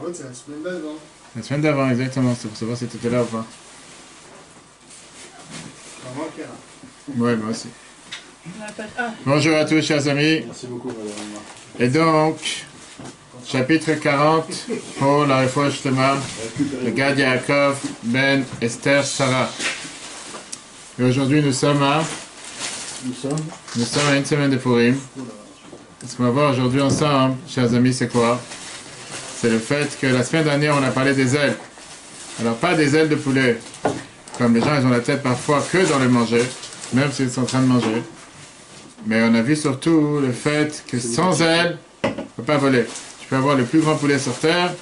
Shavuot, c'est la semaine d'avant. La semaine d'avant, exactement. C'est pour savoir si tu étais là ou pas. Ouais, moi aussi. Bonjour à tous, chers amis. Merci beaucoup, madame. Et donc, chapitre 40 pour la réforme Shtema, le Gad Yaakov, Ben, Esther, Sarah. Et aujourd'hui, nous sommes à une semaine de Purim. Ce qu'on va voir aujourd'hui ensemble, chers amis, c'est quoi? C'est le fait que la semaine dernière, on a parlé des ailes. Alors, pas des ailes de poulet, comme les gens, ils ont la tête parfois que dans le manger, même s'ils sont en train de manger. Mais on a vu surtout le fait que sans ailes, on ne peut pas voler. Tu peux avoir le plus grand poulet sur terre,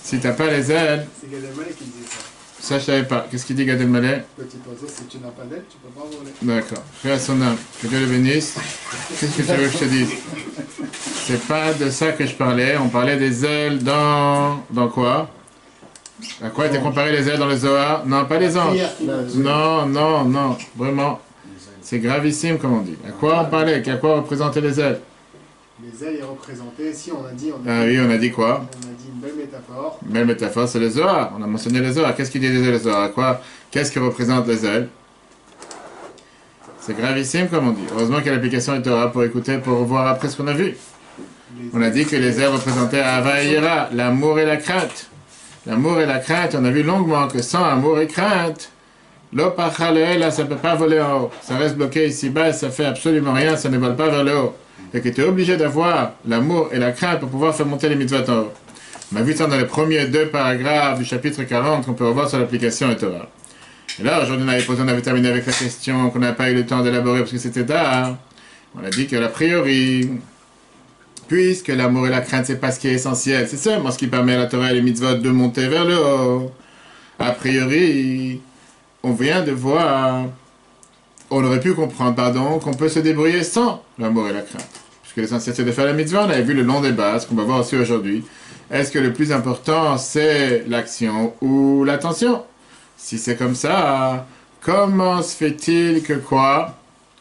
si tu n'as pas les ailes... C'est Gad Elmaleh qui dit ça. Ça, je savais pas. Qu'est-ce qu'il dit, Gad Elmaleh? Petit oiseau, si tu n'as pas d'aile, tu peux pas voler. D'accord. Fais à son âme. Que Dieu le bénisse. Qu'est-ce que tu veux que je te dise? C'est pas de ça que je parlais. On parlait des ailes dans quoi? À quoi étaient comparées les ailes dans le Zohar? Non, pas les anges. Non, non, non. Vraiment. C'est gravissime, comme on dit. À quoi on parlait? À quoi représentaient les ailes? Les ailes est représentées, si on a dit... Ah oui, on a dit quoi? On a dit une belle métaphore. Une belle métaphore, c'est le Zohar. On a mentionné le Zohar. Qu'est-ce qu'il dit des ailes, le Zohar? À quoi? Qu'est-ce que représentent les ailes? C'est gravissime, comme on dit. Heureusement qu'il y a l'application Torah pour écouter, pour voir après ce qu'on a vu. On a dit que les ailes représentaient Ahava et Yira, l'amour et la crainte. L'amour et la crainte, on a vu longuement que sans amour et crainte, l'opachale, là, ça ne peut pas voler en haut. Ça reste bloqué ici-bas, ça fait absolument rien, ça ne vole pas vers le haut. Et que tu es obligé d'avoir l'amour et la crainte pour pouvoir faire monter les mitzvot en haut. On a vu ça dans les premiers 2 paragraphes du chapitre 40 qu'on peut revoir sur l'application Torah. Et là, aujourd'hui, on avait terminé avec la question qu'on n'a pas eu le temps d'élaborer parce que c'était tard. On a dit que, a priori, puisque l'amour et la crainte, c'est pas ce qui est essentiel, c'est seulement ce qui permet à la Torah et les mitzvot de monter vers le haut. A priori, on vient de voir, on aurait pu comprendre, pardon, qu'on peut se débrouiller sans l'amour et la crainte. Puisque l'essentiel, c'est de faire la mitzvah, on avait vu le long débat, ce qu'on va voir aussi aujourd'hui. Est-ce que le plus important, c'est l'action ou l'attention? Si c'est comme ça, comment se fait-il que quoi?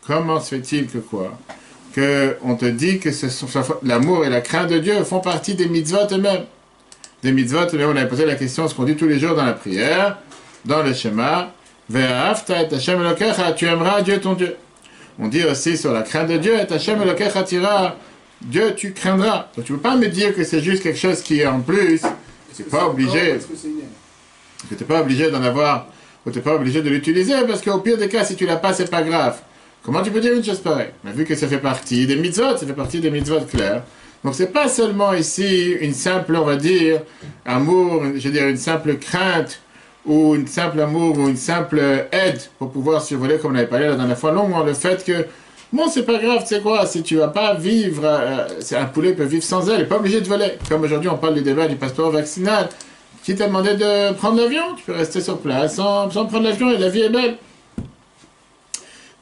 Comment se fait-il que quoi? Que on te dit que l'amour et la crainte de Dieu font partie des mitzvot eux-mêmes. Des mitzvot, mais on avait posé la question, ce qu'on dit tous les jours dans la prière, dans le schéma, Ve'ahavta et Hashem Elokecha, tu aimeras Dieu ton Dieu. On dit aussi sur la crainte de Dieu, et Hashem Elokecha tira, Dieu tu craindras. Donc tu ne peux pas me dire que c'est juste quelque chose qui est en plus, que tu n'es pas obligé, que tu n'es pas obligé d'en avoir, ou tu n'es pas obligé de l'utiliser, parce qu'au pire des cas, si tu l'as pas, c'est pas grave. Comment tu peux dire une chose pareille? Mais vu que ça fait partie des mitzvot, ça fait partie des mitzvot clairs. Donc c'est pas seulement ici une simple, on va dire, amour, je veux dire une simple crainte, ou une simple amour, ou une simple aide pour pouvoir survoler, comme on avait parlé la dernière fois longuement, le fait que, bon, c'est pas grave, tu sais quoi, si tu vas pas vivre, un poulet peut vivre sans elle, il n'est pas obligé de voler. Comme aujourd'hui, on parle du débat du passeport vaccinal. Qui t'a demandé de prendre l'avion? Tu peux rester sur place sans prendre l'avion et la vie est belle.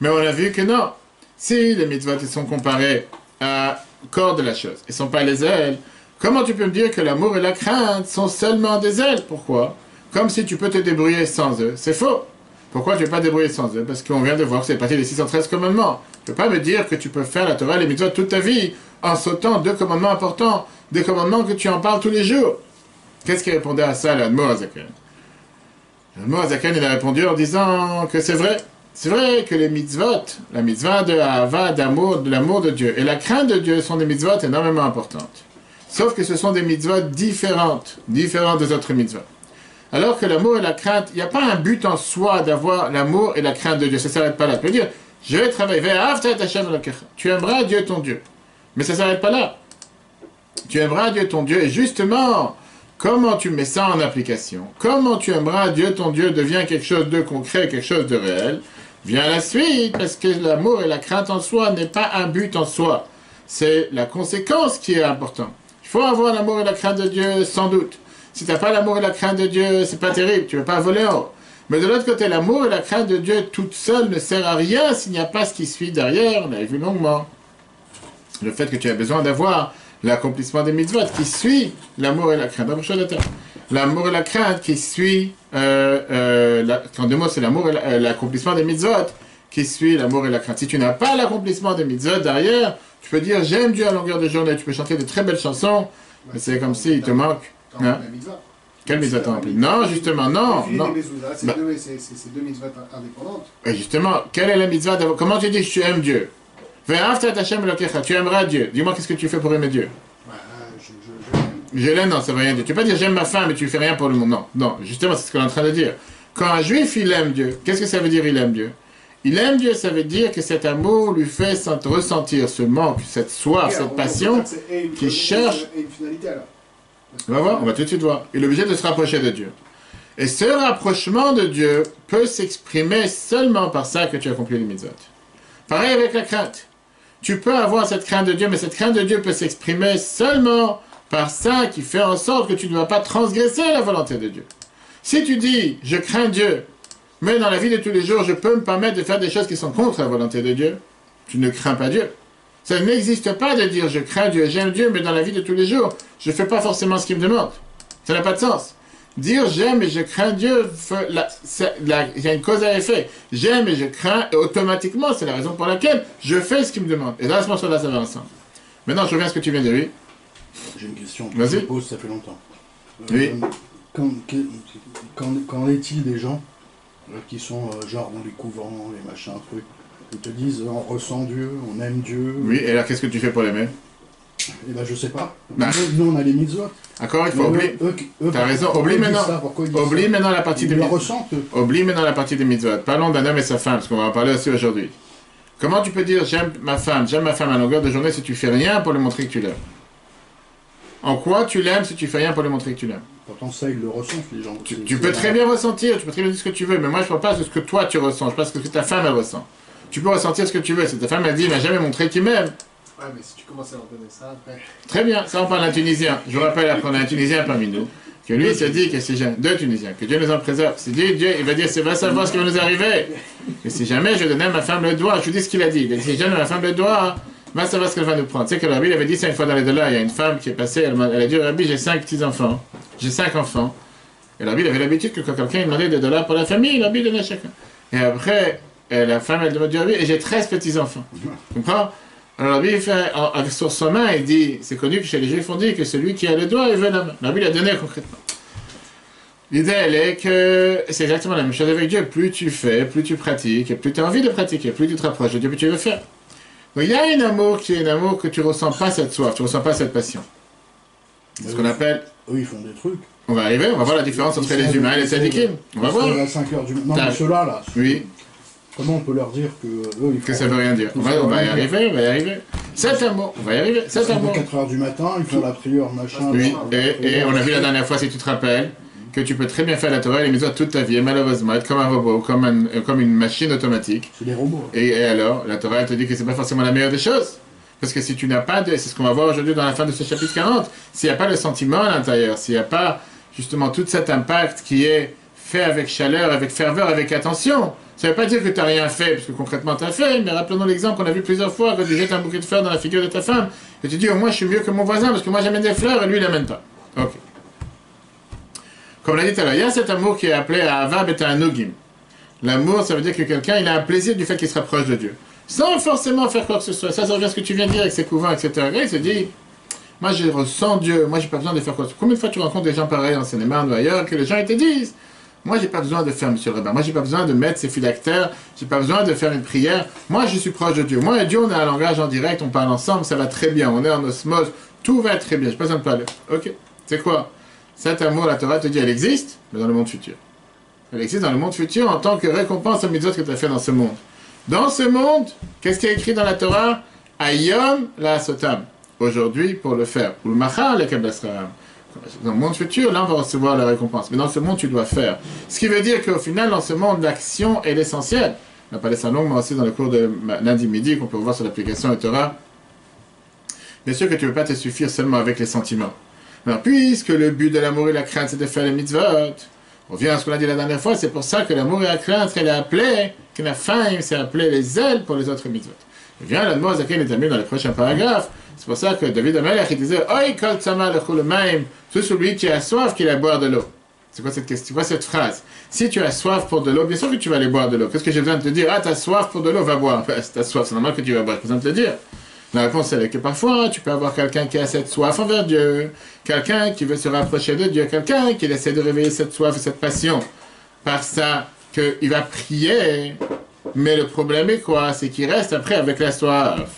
Mais on a vu que non. Si les mitzvot sont comparés au corps de la chose, et ne sont pas les ailes, comment tu peux me dire que l'amour et la crainte sont seulement des ailes? Pourquoi? Comme si tu peux te débrouiller sans eux. C'est faux. Pourquoi tu ne peux pas te débrouiller sans eux? Parce qu'on vient de voir que c'est partie des 613 commandements. Tu ne peux pas me dire que tu peux faire la Torah et les mitzvot toute ta vie en sautant 2 commandements importants, des commandements que tu en parles tous les jours. Qu'est-ce qui répondait à ça, l'Admo Azaken? L'Admo Azaken, il a répondu en disant que c'est vrai. C'est vrai que les mitzvot, la mitzvah de Ahava, d'amour, de l'amour de Dieu, et la crainte de Dieu sont des mitzvot énormément importantes. Sauf que ce sont des mitzvot différentes des autres mitzvot. Alors que l'amour et la crainte, il n'y a pas un but en soi d'avoir l'amour et la crainte de Dieu. Ça ne s'arrête pas là. Tu peux dire, je vais travailler, tu aimeras Dieu ton Dieu. Mais ça ne s'arrête pas là. Tu aimeras Dieu ton Dieu, et justement, comment tu mets ça en application? Comment tu aimeras Dieu ton Dieu devient quelque chose de concret, quelque chose de réel? Vient la suite, parce que l'amour et la crainte en soi n'est pas un but en soi. C'est la conséquence qui est importante. Il faut avoir l'amour et la crainte de Dieu, sans doute. Si tu n'as pas l'amour et la crainte de Dieu, c'est pas terrible, tu ne veux pas voler en haut. Mais de l'autre côté, l'amour et la crainte de Dieu toute seule ne sert à rien s'il n'y a pas ce qui suit derrière, on avait vu longuement. Le fait que tu as besoin d'avoir l'accomplissement des mitzvot qui suit l'amour et la crainte. L'amour et la crainte qui suit, quand deux mots c'est l'amour et l'accomplissement des mitzvot qui suit l'amour et la crainte. Si tu n'as pas l'accomplissement des mitzvot derrière, tu peux dire j'aime Dieu à longueur de journée, tu peux chanter de très belles chansons, mais c'est comme s'il te manque tu as rempli la mitzvah. Quelle mitzvah t'as rempli? Non, justement, non. Non. C'est Bah. deux mitzvahs indépendantes. Et justement, quelle est la mitzvah d'avoir... Comment tu dis que tu aimes Dieu? Tu aimeras Dieu. Dis-moi qu'est-ce que tu fais pour aimer Dieu? Bah, je Je l'aime, non, ça veut rien dire. Tu peux pas dire j'aime ma femme mais tu fais rien pour le monde. Non, non, justement, c'est ce qu'on est en train de dire. Quand un juif, il aime Dieu, qu'est-ce que ça veut dire il aime Dieu? Il aime Dieu, ça veut dire que cet amour lui fait ressentir ce manque, cette soif, cette passion qui cherche... Et une finalité alors. On va voir, on va tout de suite voir. Il est obligé de se rapprocher de Dieu. Et ce rapprochement de Dieu peut s'exprimer seulement par ça que tu accomplis les mitzvot. Pareil avec la crainte. Tu peux avoir cette crainte de Dieu, mais cette crainte de Dieu peut s'exprimer seulement par ça qui fait en sorte que tu ne vas pas transgresser la volonté de Dieu. Si tu dis, je crains Dieu, mais dans la vie de tous les jours, je peux me permettre de faire des choses qui sont contre la volonté de Dieu, tu ne crains pas Dieu. Ça n'existe pas de dire, je crains Dieu, j'aime Dieu, mais dans la vie de tous les jours, je ne fais pas forcément ce qu'il me demande. Ça n'a pas de sens. Dire j'aime et je crains Dieu, il y a une cause à effet. J'aime et je crains, et automatiquement, c'est la raison pour laquelle je fais ce qu'il me demande. Et là, à ce moment-là, ça va ensemble. Maintenant, je reviens à ce que tu viens de dire, oui. J'ai une question. Vas-y. Je pose, ça fait longtemps. Oui. Qu'en est-il des gens qui sont genre dans les couvents, les machins, trucs, ils te disent on ressent Dieu, on aime Dieu. Oui, et là, qu'est-ce que tu fais pour l'aimer? Eh ben, je sais pas. Bah. Nous, on a les mitzvot. D'accord, il faut oublier. T'as raison, oublie maintenant la partie des mitzvot. Oublie maintenant la partie des mitzvot. Parlons d'un homme et sa femme, parce qu'on va en parler aussi aujourd'hui. Comment tu peux dire j'aime ma femme à longueur de journée si tu fais rien pour lui montrer que tu l'aimes? En quoi tu l'aimes si tu fais rien pour lui montrer que tu l'aimes? Pourtant, ça, ils le ressentent, les gens. Tu peux très bien ressentir, tu peux très bien dire ce que tu veux, mais moi je parle pas de ce que toi tu ressens, je parle de ce que ta femme elle ressent. Tu peux ressentir ce que tu veux, si ta femme elle dit, il m'a jamais montré qu'il m'aime. Ouais, mais si tu commences à leur donner ça après. Très bien, ça on parle d'un Tunisien. Je vous rappelle qu'on a un Tunisien parmi nous, que lui il se dit que si jamais, deux Tunisiens, que Dieu nous en préserve. C'est dit, Dieu, il va dire, c'est va savoir ce qui va nous arriver. Et si jamais je donnais à ma femme le doigt, je vous dis ce qu'il a dit. Il a dit, si je donne à ma femme le doigt, va savoir ce qu'elle va nous prendre. Tu sais que le rabbi il avait dit ça une fois dans les deux là, il y a une femme qui est passée, elle a dit, rabbi, j'ai 5 petits-enfants, j'ai 5 enfants. Et le rabbi il avait l'habitude que quand quelqu'un lui demandait des dollars pour la famille, le rabbi donnait à chacun. Et après, la femme elle demande, rabbi, et j'ai 13 petits-enfants. Tu comprends? Alors, lui, sur sa main, il dit, c'est connu que chez les Juifs, on dit que celui qui a le doigt, il veut la main. Alors, lui, il a donné concrètement. L'idée, elle est que c'est exactement la même chose avec Dieu. Plus tu fais, plus tu pratiques, et plus tu as envie de pratiquer, plus tu te rapproches de Dieu, plus tu veux faire. Donc, il y a un amour qui est un amour que tu ne ressens pas cette soif, tu ne ressens pas cette passion. C'est ce qu'on appelle... Eux, ils font des trucs. On va arriver, on va voir la différence entre les humains et les sadikim. On va voir. À 5 heures du matin. Non, mais ceux-là, là. Oui. Comment on peut leur dire que eux, ils font... Que ça veut rien dire. On va y arriver. Cet amour, on va y arriver. Cet amour. 4 heures du matin, ils font la prière, machin. Oui, et on a vu la dernière fois, si tu te rappelles, que tu peux très bien faire la Torah et les mitzvot toute ta vie, et malheureusement être comme un robot, comme une machine automatique. C'est des robots. Et alors, la Torah elle te dit que c'est pas forcément la meilleure des choses. Parce que si tu n'as pas de... C'est ce qu'on va voir aujourd'hui dans la fin de ce chapitre 40. S'il n'y a pas le sentiment à l'intérieur, s'il n'y a pas justement tout cet impact qui est fait avec chaleur, avec ferveur, avec attention, ça ne veut pas dire que tu n'as rien fait, parce que concrètement tu as fait, mais rappelons-nous l'exemple qu'on a vu plusieurs fois, quand tu jettes un bouquet de fleurs dans la figure de ta femme, et tu dis au moins je suis mieux que mon voisin, parce que moi j'amène des fleurs et lui il n'amène pas. Ok. Comme on l'a dit tout à l'heure, il y a cet amour qui est appelé Ahava Betanugim. L'amour, ça veut dire que quelqu'un il a un plaisir du fait qu'il se rapproche de Dieu. Sans forcément faire quoi que ce soit. Ça revient à ce que tu viens de dire avec ses couvents, etc. Et il se dit, moi je ressens Dieu, moi j'ai pas besoin de faire quoi que ce soit. Combien de fois tu rencontres des gens pareils en Seine-et-Marne ou ailleurs, que les gens ils te disent, moi j'ai pas besoin de faire monsieur le rabbin, moi j'ai pas besoin de mettre ses phylactères, j'ai pas besoin de faire une prière, moi je suis proche de Dieu. Moi et Dieu on a un langage en direct, on parle ensemble, ça va très bien, on est en osmose, tout va très bien, j'ai pas besoin de parler. Ok, c'est quoi? Cet amour, la Torah te dit, elle existe, mais dans le monde futur. Elle existe dans le monde futur en tant que récompense aux mitzvot que tu as fait dans ce monde. Dans ce monde, qu'est-ce qui est écrit dans la Torah? Ayom la sotam. Aujourd'hui, pour le faire. Ou le machar le kablasraam. Dans le monde futur, là, on va recevoir la récompense. Mais dans ce monde, tu dois faire. Ce qui veut dire qu'au final, dans ce monde, l'action est l'essentiel. On a parlé ça longuement aussi dans le cours de lundi midi, qu'on peut voir sur l'application de Torah. Bien sûr que tu ne veux pas te suffire seulement avec les sentiments. Alors, puisque le but de l'amour et la crainte, c'est de faire les mitzvot, on revient à ce qu'on a dit la dernière fois, c'est pour ça que l'amour et la crainte, elle est appelée, que la faim, c'est appelé les ailes pour les autres mitzvot. Et bien, la demande qui est établie dans les prochains paragraphes, c'est pour ça que David Amelech, il disait, Oi kol tzama lechul maim, tout celui qui a soif, qu'il a boire de l'eau. C'est quoi cette question, c'est quoi cette phrase? Si tu as soif pour de l'eau, bien sûr que tu vas aller boire de l'eau. Qu'est-ce que j'ai besoin de te dire? Ah, t'as soif pour de l'eau, va boire. Si t'as soif, c'est normal que tu vas boire, j'ai besoin de te le dire. La réponse est que parfois, tu peux avoir quelqu'un qui a cette soif envers Dieu, quelqu'un qui veut se rapprocher de Dieu, quelqu'un qui essaie de réveiller cette soif et cette passion par ça qu'il va prier. Mais le problème est quoi? C'est qu'il reste après avec la soif.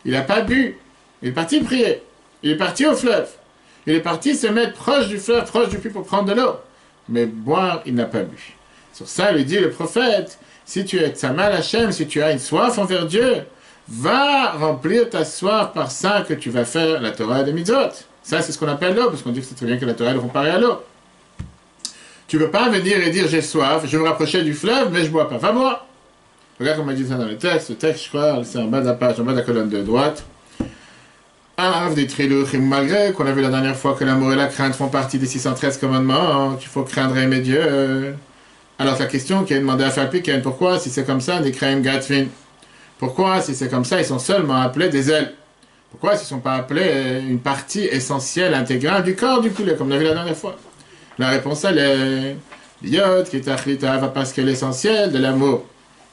Il n'a pas bu. Il est parti prier. Il est parti au fleuve. Il est parti se mettre proche du fleuve, proche du puits pour prendre de l'eau. Mais boire, il n'a pas bu. Sur ça, lui dit le prophète, si tu es Tzamal Hashem, si tu as une soif envers Dieu, va remplir ta soif par ça que tu vas faire la Torah et les mitzvot. Ça, c'est ce qu'on appelle l'eau, parce qu'on dit que c'est très bien que la Torah est comparée à l'eau. Tu ne peux pas venir et dire j'ai soif, je veux me rapprocher du fleuve, mais je ne bois pas. Va boire. Regarde comment il dit ça dans le texte. Le texte, je crois, c'est en bas de la page, en bas de la colonne de droite. Malgré qu'on a vu la dernière fois que l'amour et la crainte font partie des 613 commandements, qu'il faut craindre et aimer Dieu. Alors la question qui est demandée à faire piquer, pourquoi si c'est comme ça, des kraim gatvin? Pourquoi si c'est comme ça, ils sont seulement appelés des ailes? Pourquoi s'ils ne sont pas appelés une partie essentielle, intégrale du corps du poulet, comme on a vu la dernière fois? La réponse elle est Yod qui est achlita, parce que l'essentiel de l'amour,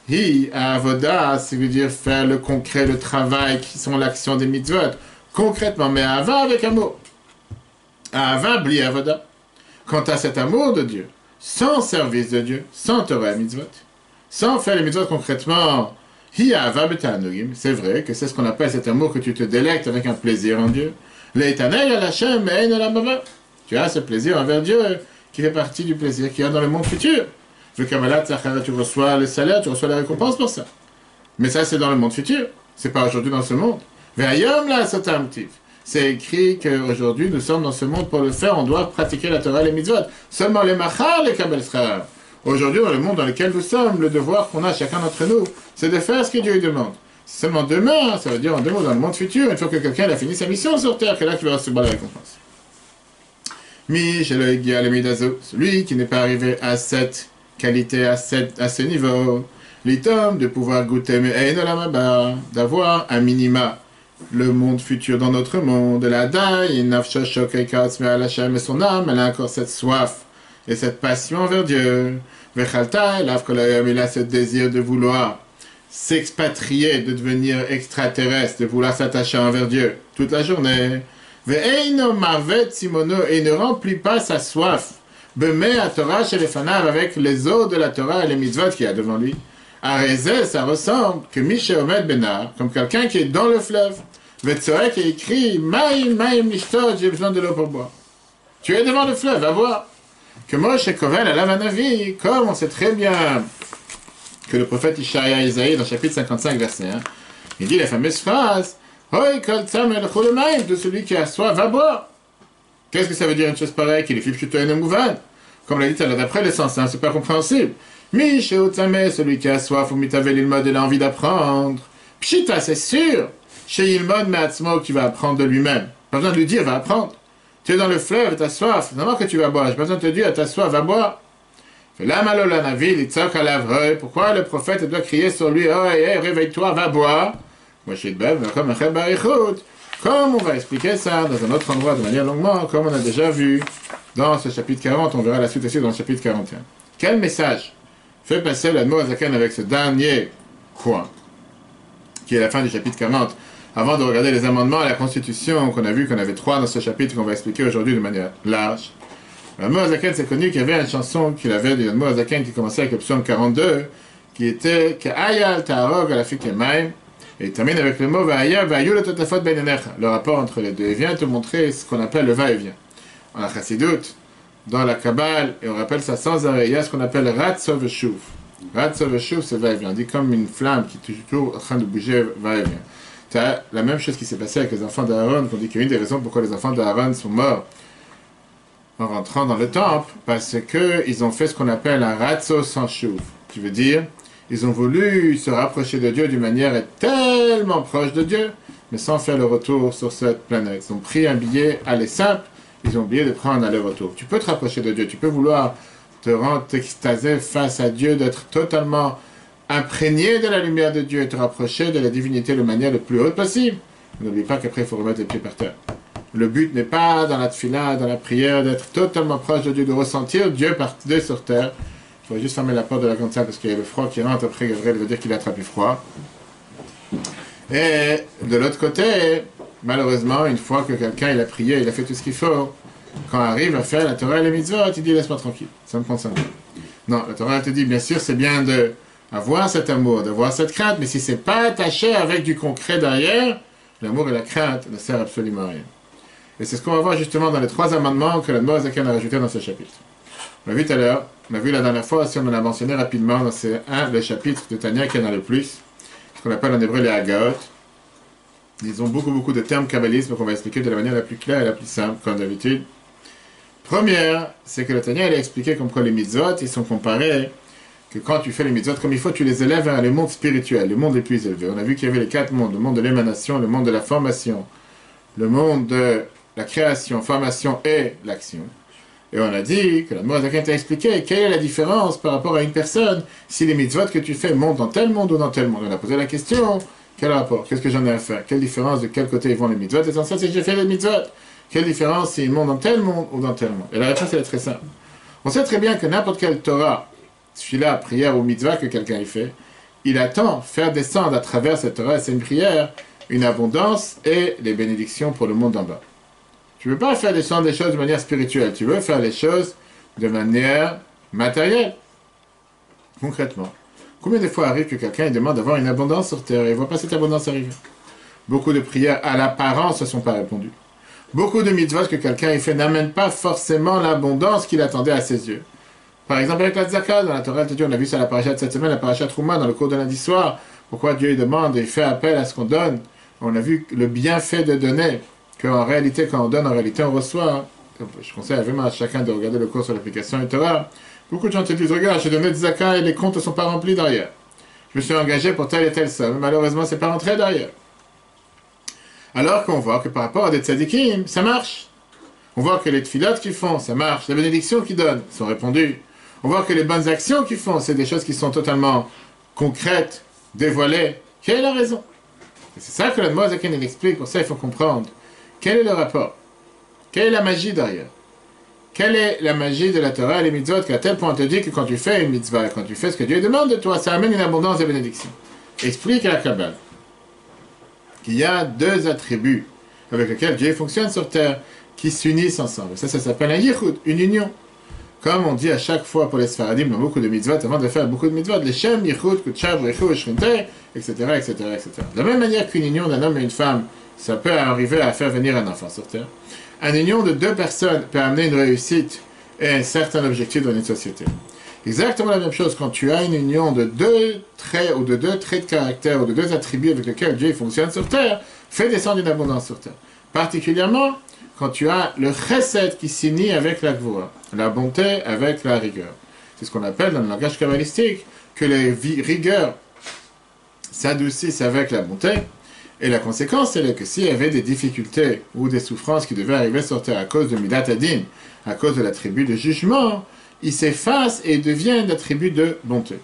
hi avoda, ça veut dire faire le concret, le travail, qui sont l'action des mitzvot. Concrètement, mais Ava avec amour. Ava bli avoda. Quant à cet amour de Dieu, sans service de Dieu, sans Torah et mitzvot, sans faire les mitzvot concrètement, hi ava betanugim, c'est vrai que c'est ce qu'on appelle cet amour que tu te délectes avec un plaisir en Dieu. Leitanei al Hashem ein olam haba. Tu as ce plaisir envers Dieu qui fait partie du plaisir qu'il y a dans le monde futur. Le Kabbalah Tzachara, tu reçois le salaire, tu reçois la récompense pour ça. Mais ça, c'est dans le monde futur. C'est pas aujourd'hui dans ce monde. C'est écrit qu'aujourd'hui, nous sommes dans ce monde pour le faire, on doit pratiquer la Torah et les mitzvot. Seulement les machar, les kabel srar. Aujourd'hui, dans le monde dans lequel nous sommes, le devoir qu'on a chacun d'entre nous, c'est de faire ce que Dieu lui demande. Seulement demain, ça veut dire en deux mots, dans le monde futur, une fois que quelqu'un a fini sa mission sur terre, que là qu'il va recevoir la récompense. Celui qui n'est pas arrivé à cette qualité, à ce niveau, l'itom de pouvoir goûter, mais d'avoir un minima. Le monde futur dans notre monde, la daï, mais son âme, elle a encore cette soif et cette passion envers Dieu. Il a ce désir de vouloir s'expatrier, de devenir extraterrestre, de vouloir s'attacher envers Dieu toute la journée. Et il ne remplit pas sa soif. À Torah chez les fanav avec les eaux de la Torah et les mitzvot qu'il y a devant lui. À Rézé, ça ressemble que Miché Omed Benar, comme quelqu'un qui est dans le fleuve. Vetsoek qui écrit Maïm Nishtot, j'ai besoin de l'eau pour boire. Tu es devant le fleuve, va voir. Que Moshe Kovel à l'Avanavi, comme on sait très bien que le prophète Ishaïa Isaïe, dans le chapitre 55, verset 1, il dit la fameuse phrase Hoi kol tzam el chol maïm, de celui qui a soif, va boire. Qu'est-ce que ça veut dire une chose pareille? Qu'il est fipchuto en mouvan. Comme l'a dit d'après le sens, hein, c'est pas compréhensible. Miché Otzame, celui qui a soif, ou mitavel ilmod, il a envie d'apprendre. Pshita, c'est sûr. Chez Ilmod Meatzmo, qui va apprendre de lui-même. Pas besoin de lui dire, va apprendre. Tu es dans le fleuve, tu as soif. C'est normal que tu vas boire. J'ai pas besoin de te dire, tu as soif, va boire. Pourquoi le prophète doit crier sur lui, oh, hey, réveille-toi, va boire. Comme on va expliquer ça dans un autre endroit de manière longuement, comme on a déjà vu dans ce chapitre 40, on verra la suite aussi dans le chapitre 41. Quel message fait passer l'Admo Azaken avec ce dernier point, qui est la fin du chapitre 40, avant de regarder les amendements à la Constitution qu'on a vu qu'on avait 3 dans ce chapitre qu'on va expliquer aujourd'hui de manière large. L'Admo Azaken, c'est connu qu'il y avait une chanson qu'il avait de l'Admo Azaken qui commençait avec le psaume 42, qui était Ka'ayal ta'arog alafik emaim, et il termine avec le mot Va'aya va'ayu le totafot beinenecha, le rapport entre les deux. Il vient te montrer ce qu'on appelle le va-et-vient. En la Chassidut, dans la Kabbale, et on rappelle ça sans arrêt, il y a ce qu'on appelle Ratzov Shuv. Ratzov Shuv, c'est va-et-vient. On dit comme une flamme qui est toujours en train de bouger va-et-vient. C'est la même chose qui s'est passée avec les enfants d'Aaron, qu'on dit qu'une des raisons pourquoi les enfants d'Aaron sont morts en rentrant dans le temple, parce qu'ils ont fait ce qu'on appelle un Ratzo sans Shuv. Qui veut dire, ils ont voulu se rapprocher de Dieu d'une manière tellement proche de Dieu, mais sans faire le retour sur cette planète. Ils ont pris un billet aller simple, ils ont oublié de prendre un aller-retour. Tu peux te rapprocher de Dieu, tu peux vouloir te rendre extasé face à Dieu, d'être totalement imprégné de la lumière de Dieu et te rapprocher de la divinité de manière le plus haute possible. N'oublie pas qu'après il faut remettre les pieds par terre. Le but n'est pas dans la tfila, dans la prière, d'être totalement proche de Dieu, de ressentir Dieu par Dieu sur terre. Il faut juste fermer la porte de la grande salle parce qu'il y a le froid qui rentre après Gabriel veut dire qu'il a attrapé froid. Et de l'autre côté, malheureusement, une fois que quelqu'un il a prié, il a fait tout ce qu'il faut, quand arrive à faire la Torah et les mitzvot, il dit laisse-moi tranquille, ça me concerne pas. Non, la Torah te dit bien sûr c'est bien d'avoir cet amour, d'avoir cette crainte, mais si c'est pas attaché avec du concret derrière, l'amour et la crainte ne servent absolument à rien. Et c'est ce qu'on va voir justement dans les 3 amendements que l'Admor Zaken a rajoutés dans ce chapitre. On l'a vu tout à l'heure, on l'a vu la dernière fois, si on en a mentionné rapidement, dans ces le chapitre de Tanya qui en a le plus, ce qu'on appelle en hébreu les Hagaot. Ils ont beaucoup de termes kabbalistes qu'on va expliquer de la manière la plus claire et la plus simple, comme d'habitude. Première, c'est que le Tanya il a expliqué comme quoi les mitzvot, ils sont comparés, que quand tu fais les mitzvot comme il faut, tu les élèves vers les mondes spirituels, les mondes les plus élevés. On a vu qu'il y avait les 4 mondes, le monde de l'émanation, le monde de la formation, le monde de la création, formation et l'action. Et on a dit que la Mourazakin t'a expliqué quelle est la différence par rapport à une personne si les mitzvot que tu fais montent dans tel monde ou dans tel monde. On a posé la question, quel rapport? Qu'est-ce que j'en ai à faire? Quelle différence de quel côté ils vont les mitzvot? L'essentiel c'est que j'ai fait les mitzvot. Quelle différence s'ils montent dans tel monde ou dans tel monde? Et la réponse elle est très simple. On sait très bien que n'importe quelle Torah, celui-là, prière ou mitzvah que quelqu'un y fait, il attend faire descendre à travers cette Torah et c'est une prière, une abondance et les bénédictions pour le monde en bas. Tu ne veux pas faire descendre des choses de manière spirituelle, tu veux faire les choses de manière matérielle. Concrètement. Combien de fois arrive que quelqu'un demande d'avoir une abondance sur terre et il ne voit pas cette abondance arriver? Beaucoup de prières à l'apparence ne sont pas répondues. Beaucoup de mitzvot que quelqu'un y fait n'amènent pas forcément l'abondance qu'il attendait à ses yeux. Par exemple avec la tzaka, dans la Torah, on a vu ça à la paracha de cette semaine, la paracha Trouma, dans le cours de lundi soir, pourquoi Dieu demande et fait appel à ce qu'on donne. On a vu le bienfait de donner. Qu'en réalité, quand on donne, en réalité, on reçoit. Je conseille vraiment à chacun de regarder le cours sur l'application Torah. Beaucoup de gens te disent, regarde, j'ai donné des zakat et les comptes ne sont pas remplis derrière. Je me suis engagé pour telle et telle somme, malheureusement, c'est pas rentré derrière. Alors qu'on voit que par rapport à des tzadikim, ça marche. On voit que les tfilotes qu'ils font, ça marche. Les bénédictions qu'ils donnent sont répondues. On voit que les bonnes actions qu'ils font, c'est des choses qui sont totalement concrètes, dévoilées. Quelle est la raison? Et c'est ça que le Mozaken explique, pour ça il faut comprendre. Quel est le rapport? Quelle est la magie derrière? Quelle est la magie de la Torah et les mitzvot qu'à tel point on te dit que quand tu fais une mitzvah, quand tu fais ce que Dieu demande de toi, ça amène une abondance de bénédictions. Explique à la Kabbale qu'il y a 2 attributs avec lesquels Dieu fonctionne sur terre qui s'unissent ensemble. Ça s'appelle un yichud, une union. Comme on dit à chaque fois pour les Sfaradim dans beaucoup de mitzvot, avant de faire beaucoup de mitzvot, les Shem, Yichud, Kutchav, Rechu, Shrinte, etc., etc., etc. De la même manière qu'une union d'un homme et une femme, ça peut arriver à faire venir un enfant sur terre. Une union de 2 personnes peut amener une réussite et un certain objectif dans une société. Exactement la même chose quand tu as une union de 2 traits ou de 2 traits de caractère ou de 2 attributs avec lesquels Dieu fonctionne sur terre, fait descendre une abondance sur terre. Particulièrement quand tu as le chesed qui s'unit avec la gvura, la bonté avec la rigueur. C'est ce qu'on appelle dans le langage kabbalistique que les rigueurs s'adoucissent avec la bonté. Et la conséquence, c'est que s'il y avait des difficultés ou des souffrances qui devaient arriver sur terre à cause de Midat Adin, à cause de l'attribut de jugement, ils s'effacent et deviennent l'attribut de bonté.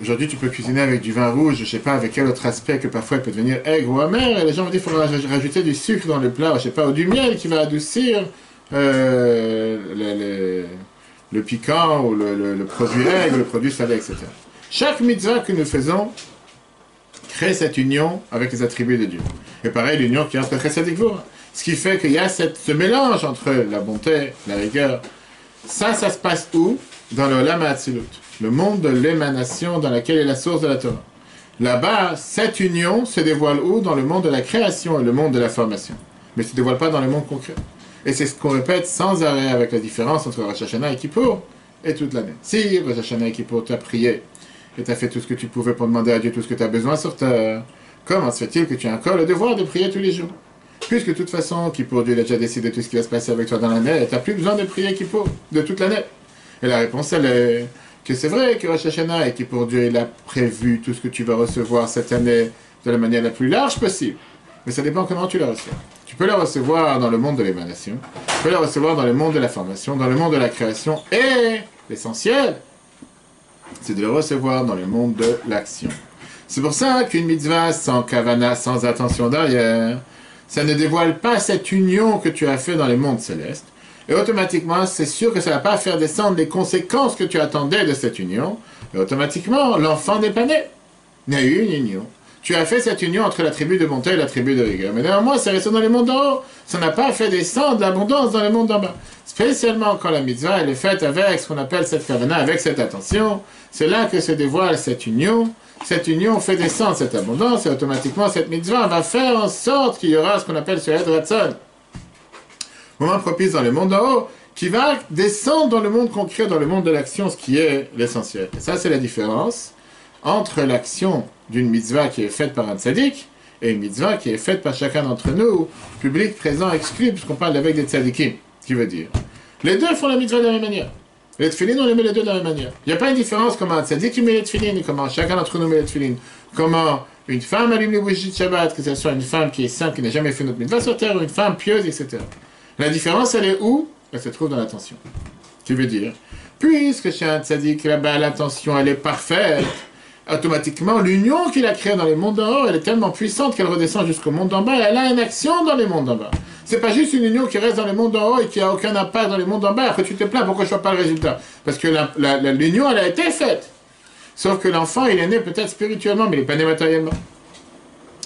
Aujourd'hui, tu peux cuisiner avec du vin rouge, je ne sais pas avec quel autre aspect que parfois il peut devenir aigre ou amer, et les gens vont dire qu'il faudra rajouter du sucre dans le plat, je ne sais pas, ou du miel qui va adoucir le piquant ou le produit aigre, le produit salé, etc. Chaque mitzvah que nous faisons crée cette union avec les attributs de Dieu. Et pareil, l'union qui est entre Chesed et Gvura. Ce qui fait qu'il y a ce mélange entre la bonté, la rigueur. Ça se passe où? Dans le Olam HaAtzilut, le monde de l'émanation dans lequel est la source de la Torah. Là-bas, cette union se dévoile où? Dans le monde de la création et le monde de la formation. Mais ne se dévoile pas dans le monde concret. Et c'est ce qu'on répète sans arrêt avec la différence entre Rosh Hashanah et Kippour et toute l'année. Si Rosh Hashanah et Kippour, tu as prié, et tu as fait tout ce que tu pouvais pour demander à Dieu tout ce que tu as besoin sur terre, comment se fait-il que tu as encore le devoir de prier tous les jours? Puisque de toute façon, Kippour, Dieu a déjà décidé tout ce qui va se passer avec toi dans l'année, tu n'as plus besoin de prier Kippour de toute l'année. Et la réponse, elle est que c'est vrai que Rosh Hashanah et Kippour, Dieu, il a prévu tout ce que tu vas recevoir cette année de la manière la plus large possible. Mais ça dépend comment tu la reçois. Tu peux la recevoir dans le monde de l'émanation, tu peux la recevoir dans le monde de la formation, dans le monde de la création, et l'essentiel, c'est de le recevoir dans le monde de l'action. C'est pour ça qu'une mitzvah sans kavana, sans attention derrière, ça ne dévoile pas cette union que tu as fait dans les mondes célestes. Et automatiquement, c'est sûr que ça ne va pas faire descendre les conséquences que tu attendais de cette union. Et automatiquement, l'enfant n'est pas né. Il y a eu une union. tu as fait cette union entre la tribu de bonté et la tribu de rigueur. Mais néanmoins, c'est resté dans les mondes d'en haut. Ça n'a pas fait descendre l'abondance dans les mondes d'en bas. Spécialement quand la mitzvah, elle est faite avec ce qu'on appelle cette kavana, avec cette attention. C'est là que se dévoile cette union. Cette union fait descendre cette abondance et automatiquement cette mitzvah va faire en sorte qu'il y aura ce qu'on appelle ce Ed Ratzon, moment propice dans le monde d'en haut, qui va descendre dans le monde concret, dans le monde de l'action, ce qui est l'essentiel. Et ça, c'est la différence entre l'action d'une mitzvah qui est faite par un tzaddik et une mitzvah qui est faite par chacun d'entre nous, public, présent, exclu, puisqu'on parle avec des tzaddikim, ce qui veut dire. Les deux font la mitzvah de la même manière. Les tefillin, on les met les deux de la même manière. Il n'y a pas une différence comment un tzaddik met les tefillin, comment chacun d'entre nous met les tefillin, comment une femme allume les bougies de Shabbat, que ce soit une femme qui est sainte, qui n'a jamais fait notre mitzvah sur terre, ou une femme pieuse, etc. La différence, elle est où? Elle se trouve dans l'attention. Tu veux dire, puisque chez un tzaddik, là-bas, l'attention, elle est parfaite, automatiquement, l'union qu'il a créée dans les mondes d'en haut, elle est tellement puissante qu'elle redescend jusqu'au monde d'en bas, et elle a une action dans les mondes d'en bas. C'est pas juste une union qui reste dans les mondes d'en haut et qui a aucun impact dans les mondes d'en bas, après tu te plains, pourquoi je vois pas le résultat? Parce que l'union, elle a été faite. Sauf que l'enfant, il est né peut-être spirituellement, mais il n'est pas né matériellement.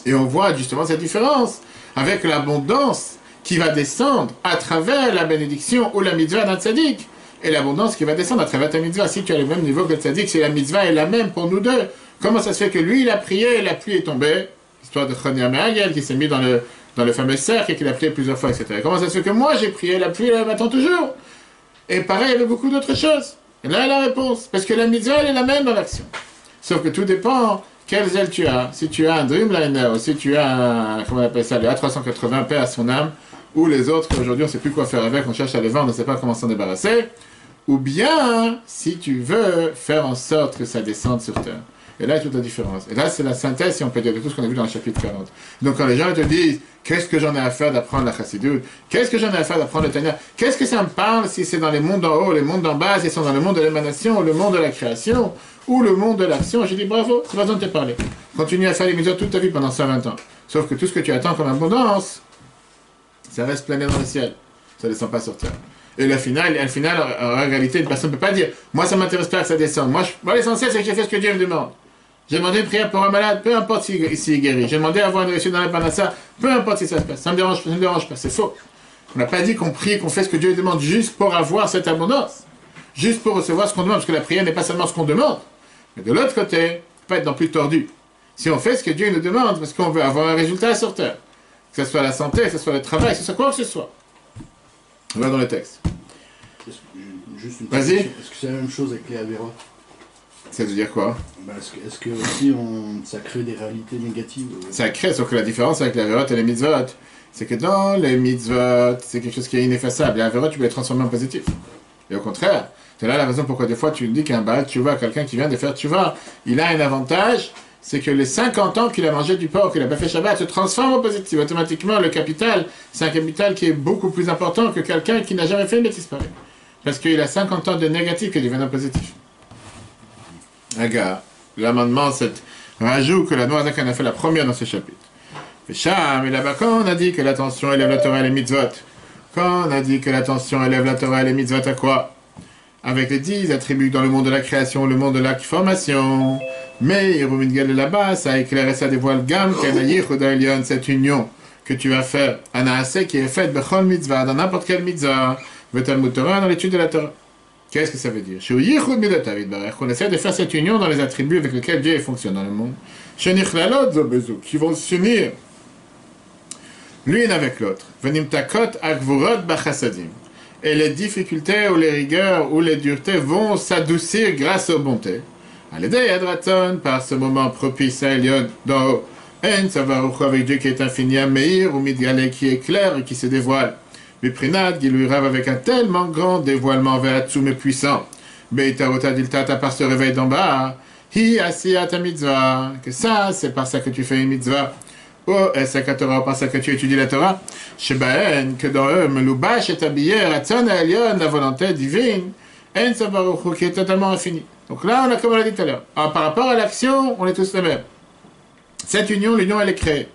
Et on voit justement cette différence avec l'abondance qui va descendre à travers la bénédiction ou la mitzvah d'un tzaddik, et l'abondance qui va descendre à travers ta mitzvah. Si tu as le même niveau que le tzaddik, si la mitzvah est la même pour nous deux, comment ça se fait que lui, il a prié et la pluie est tombée? Histoire de Chania Me'agel qui s'est mis dans le fameux cercle et qu'il a prié plusieurs fois, etc. Comment ça se fait que moi, j'ai prié, la pluie, elle m'attend toujours? Et pareil, il y avait beaucoup d'autres choses. Et là, la réponse. Parce que la mitzvah, elle est la même dans l'action. Sauf que tout dépend quel zèle tu as. Si tu as un Dreamliner, ou si tu as un, comment on appelle ça, le A380, paix à son âme, ou les autres, qu'aujourd'hui on ne sait plus quoi faire avec, on cherche à les vendre, on ne sait pas comment s'en débarrasser, ou bien si tu veux faire en sorte que ça descende sur terre. Et là, il y a toute la différence. Et là, c'est la synthèse, si on peut dire, de tout ce qu'on a vu dans le chapitre 40. Donc, quand les gens te disent, qu'est-ce que j'en ai à faire d'apprendre la chassidoute? Qu'est-ce que j'en ai à faire d'apprendre le Tanya? Qu'est-ce que ça me parle si c'est dans les mondes d'en haut, les mondes d'en bas, si c'est dans le monde de l'émanation, ou le monde de la création, ou le monde de l'action? J'ai dit, bravo, c'est pas besoin de te parler. Continue à faire les mitzvot toute ta vie pendant 120 ans. Sauf que tout ce que tu attends comme abondance, ça reste plané dans le ciel. Ça ne descend pas sur terre. Et le final, en réalité, une personne ne peut pas dire, moi, ça ne m'intéresse pas que ça descende. Moi, l'essentiel, c'est que j'ai fait ce que Dieu me demande. J'ai demandé une prière pour un malade, peu importe s'il est guéri. J'ai demandé à avoir une réussite dans la panassa, peu importe si ça se passe. Ça ne me dérange pas, c'est faux. On n'a pas dit qu'on prie, qu'on fait ce que Dieu demande juste pour avoir cette abondance. Juste pour recevoir ce qu'on demande, parce que la prière n'est pas seulement ce qu'on demande. Mais de l'autre côté, on ne peut pas être non plus tordu. Si on fait ce que Dieu nous demande, parce qu'on veut avoir un résultat sur terre, que ce soit la santé, que ce soit le travail, que ce soit quoi que ce soit. On va dans le texte. Juste une Vas-y. question. Est-ce que c'est la même chose avec les Averot? Ça veut dire quoi? Est-ce que aussi ça crée des réalités négatives? Ça crée, sauf que la différence avec les Averot et les mitzvot, c'est que dans les mitzvot, c'est quelque chose qui est ineffaçable. Les Averot, tu peux les transformer en positif. Et au contraire, c'est là la raison pourquoi des fois tu dis qu'un Baal Tshuva, quelqu'un qui vient de faire Tshuva, il a un avantage, c'est que les 50 ans qu'il a mangé du porc, qu'il a pas fait Shabbat, se transforme en positif. Automatiquement, le capital, c'est un capital qui est beaucoup plus important que quelqu'un qui n'a jamais fait une bêtise pareille. Parce qu'il a 50 ans de négatif qui devient en positif. Regarde, l'amendement, c'est rajout que la Noazakan a fait la première dans ce chapitre. Et là-bas, quand on a dit que l'attention élève la Torah et les mitzvot, quand on a dit que l'attention élève la Torah et les mitzvot à quoi? Avec les 10 attributs dans le monde de la création, le monde de la formation. Mais Yerumidgel là-bas, ça éclaire et ça dévoile Gam, Kanayir, Elion, cette union que tu vas faire, Anaase, qui est faite, Bechol mitzvah, dans n'importe quelle mitzvah, Talmud Torah, dans l'étude de la Torah. Qu'est-ce que ça veut dire? Qu'on essaie de faire cette union dans les attributs avec lesquels Dieu fonctionne dans le monde. Qui vont s'unir l'une avec l'autre. Et les difficultés ou les rigueurs ou les duretés vont s'adoucir grâce aux bontés. Par ce moment propice à Elion d'en haut. Avec Dieu qui est infini, Meir ou Midgalé qui est clair et qui se dévoile. Biprinat, Giluirav avec un tellement grand dévoilement vers Atsum puissant. Beitarota diltata par ce réveil d'en bas. Hi asiyata mitzvah. Que ça, c'est par ça que tu fais une mitzvah. Oh, esaka Torah, par ça que tu étudies la Torah. Shebaen, que dans eux, Meloubash est habillé, Ratzon Elion, la volonté divine. En Sabaruchu, qui est totalement infini. Donc là, on a comme on l'a dit tout à l'heure. Par rapport à l'action, on est tous les mêmes. Cette union, l'union, elle est créée.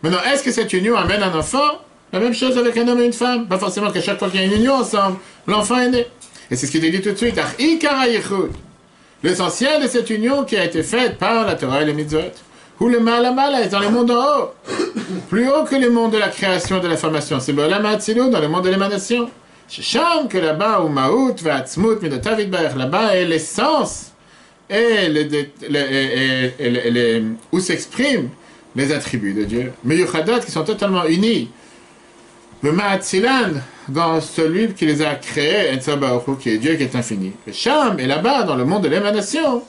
Maintenant, est-ce que cette union amène un enfant? La même chose avec un homme et une femme. Pas forcément qu'à chaque fois qu'il y a une union ensemble, l'enfant est né. Et c'est ce qu'il est dit tout de suite. L'essentiel de cette union qui a été faite par la Torah et les mitzvot. Ou le Ma'alamala est dans le monde en haut. Plus haut que le monde de la création et de la formation. C'est B'olam ha'atzilut, dans le monde de l'émanation. Sham, que là-bas, où Ma'ut, Va'atzmut, Midotav Yitbarach, là-bas est l'essence et où s'expriment les attributs de Dieu. Mais Yuchadat, qui sont totalement unis. Le Ma'atzilan, dans celui qui les a créés, Ensa Baruch Hu, qui est Dieu, qui est infini. Le Sham est là-bas, dans le monde de l'émanation.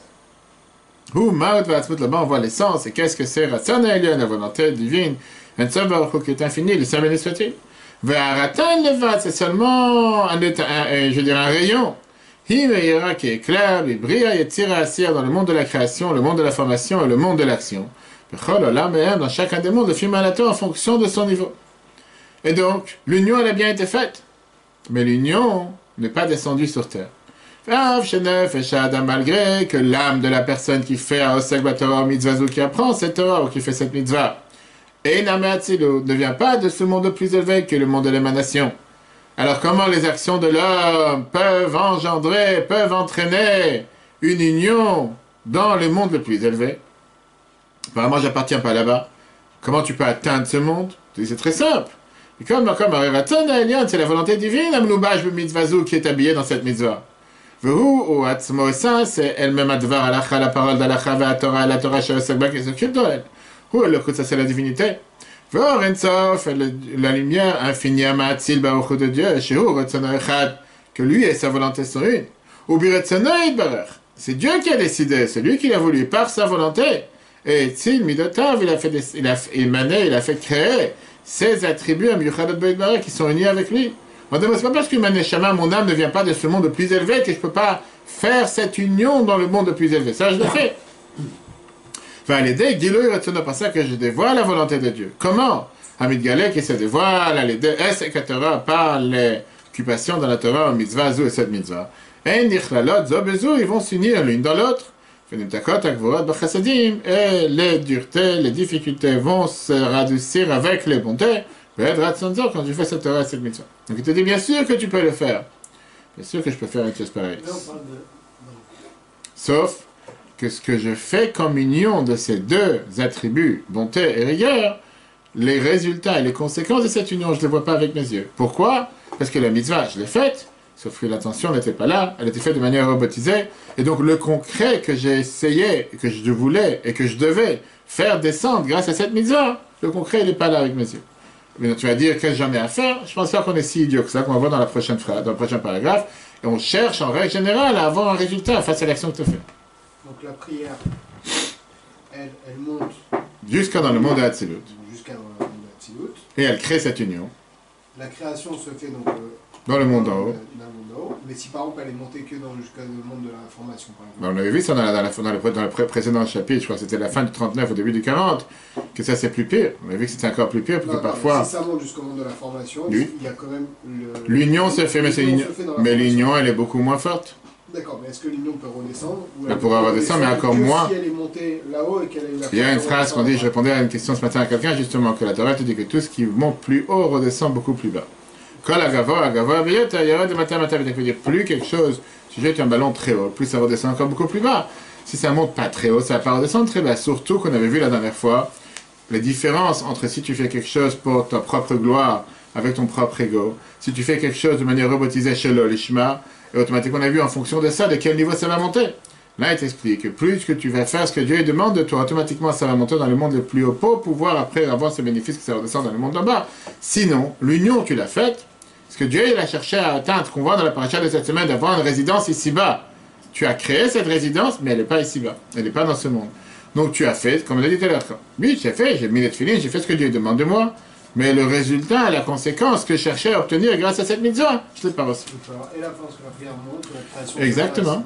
Où Ma'ut Va'atzmut, là-bas, on voit l'essence. Et qu'est-ce que c'est? Ratzon Elyon, la volonté divine. Ensa Baruch Hu, qui est infini, le Sam soit-il. Ve'aratan levad, c'est seulement un rayon. Hi me'ira qui éclaire, bria yetzira asir, dans le monde de la création, le monde de la formation et le monde de l'action. Bechol olam me'em, dans chacun des mondes, le film en fonction de son niveau. Et donc, l'union, elle a bien été faite. Mais l'union n'est pas descendue sur terre. Malgré que l'âme de la personne qui fait un osek batorah ou mitzvah, qui apprend cette Torah ou qui fait cette mitzvah, et ne vient pas de ce monde plus élevé que le monde de l'émanation. Alors comment les actions de l'homme peuvent engendrer, peuvent entraîner une union dans le monde le plus élevé? Apparemment, j'appartiens pas là-bas. Comment tu peux atteindre ce monde? C'est très simple. Et comme c'est la volonté divine, qui est habillée dans cette mitzvah. C'est elle-même la parole d'Alacha, la Torah, qui s'occupe d'elle. Ça c'est la divinité. La lumière infinie de Dieu, que lui et sa volonté sont une. C'est Dieu qui a décidé, c'est lui qui l'a voulu par sa volonté. Et il a émané, il a fait créer ces attributs qui sont unis avec lui. On dit, c'est pas parce que mon âme ne vient pas de ce monde plus élevé que je ne peux pas faire cette union dans le monde plus élevé. Ça, je le fais. Enfin, l'idée, Giloui Ratzon, par ça que je dévoile la volonté de Dieu. Comment? Hamid Galek, qui se dévoile, l'idée, Torah, par l'occupation dans la Torah, mitzvah, zou et cette mitzvah. Et Nichlalot, zo bezou, ils vont s'unir l'une dans l'autre. Et les duretés, les difficultés vont se radoucir avec les bontés. Quand tu fais cette Torah et cette mitzvah. Donc il te dit, bien sûr que tu peux le faire. Bien sûr que je peux faire une chose pareille. Sauf que ce que je fais comme union de ces deux attributs, bonté et rigueur, les résultats et les conséquences de cette union, je ne les vois pas avec mes yeux. Pourquoi? Parce que la mitzvah, je l'ai faite, sauf que l'intention n'était pas là, elle était faite de manière robotisée, et donc le concret que j'ai essayé, que je voulais et que je devais faire descendre grâce à cette mitzvah, le concret, il n'est pas là avec mes yeux. Mais tu vas dire, qu'est-ce que j'en ai à faire? Je pense pas qu'on est si idiot que ça, qu'on va voir dans la prochaine phrase, dans le prochain paragraphe, et on cherche en règle générale à avoir un résultat face à l'action que tu fais. Donc la prière, elle monte jusqu'à dans le monde de Hatzilut. Jusqu'à dans le monde de Hatzilut. Et elle crée cette union. La création se fait donc dans le monde en haut. Mais si par exemple elle est montée que jusqu'à le monde de la formation, par exemple. On avait vu ça dans le précédent chapitre, je crois que c'était la fin du 39 au début du 40, que ça c'est plus pire. On a vu que c'était encore plus pire, parce que parfois... Si ça monte jusqu'au monde de la formation, il y a quand même... L'union se fait, mais l'union elle est beaucoup moins forte. D'accord, mais est-ce que l'union peut redescendre? Elle pourra redescendre, mais encore moins. Si elle est montée là-haut et qu'elle a eu la... Il y a une phrase qu'on dit, je répondais à une question ce matin à quelqu'un, justement, que la Torah te dit que tout ce qui monte plus haut redescend beaucoup plus bas. Quand la gava, il y a des mathématiques, veut dire plus quelque chose, tu jettes un ballon très haut, plus ça redescend encore beaucoup plus bas. Si ça monte pas très haut, ça va pas redescendre très bas. Surtout qu'on avait vu la dernière fois, les différences entre si tu fais quelque chose pour ta propre gloire, avec ton propre ego, si tu fais quelque chose de manière robotisée chez l'Olishma, et automatiquement on a vu en fonction de ça, de quel niveau ça va monter. Là, il t'explique que plus que tu vas faire ce que Dieu demande de toi, automatiquement ça va monter dans le monde le plus haut pour pouvoir après avoir ce bénéfice que ça redescend dans le monde d'en bas. Sinon, l'union, tu l'as faite, ce que Dieu il a cherché à atteindre, qu'on voit dans la paracha de cette semaine, d'avoir une résidence ici-bas. Tu as créé cette résidence, mais elle n'est pas ici-bas. Elle n'est pas dans ce monde. Donc tu as fait, comme on a dit tout à l'heure. Oui, j'ai fait, j'ai mis les tefilines, j'ai fait ce que Dieu demande de moi. Mais le résultat, la conséquence que je cherchais à obtenir grâce à cette mitzvah, je ne l'ai pas reçu. Et la force que la prière monte, la création exactement.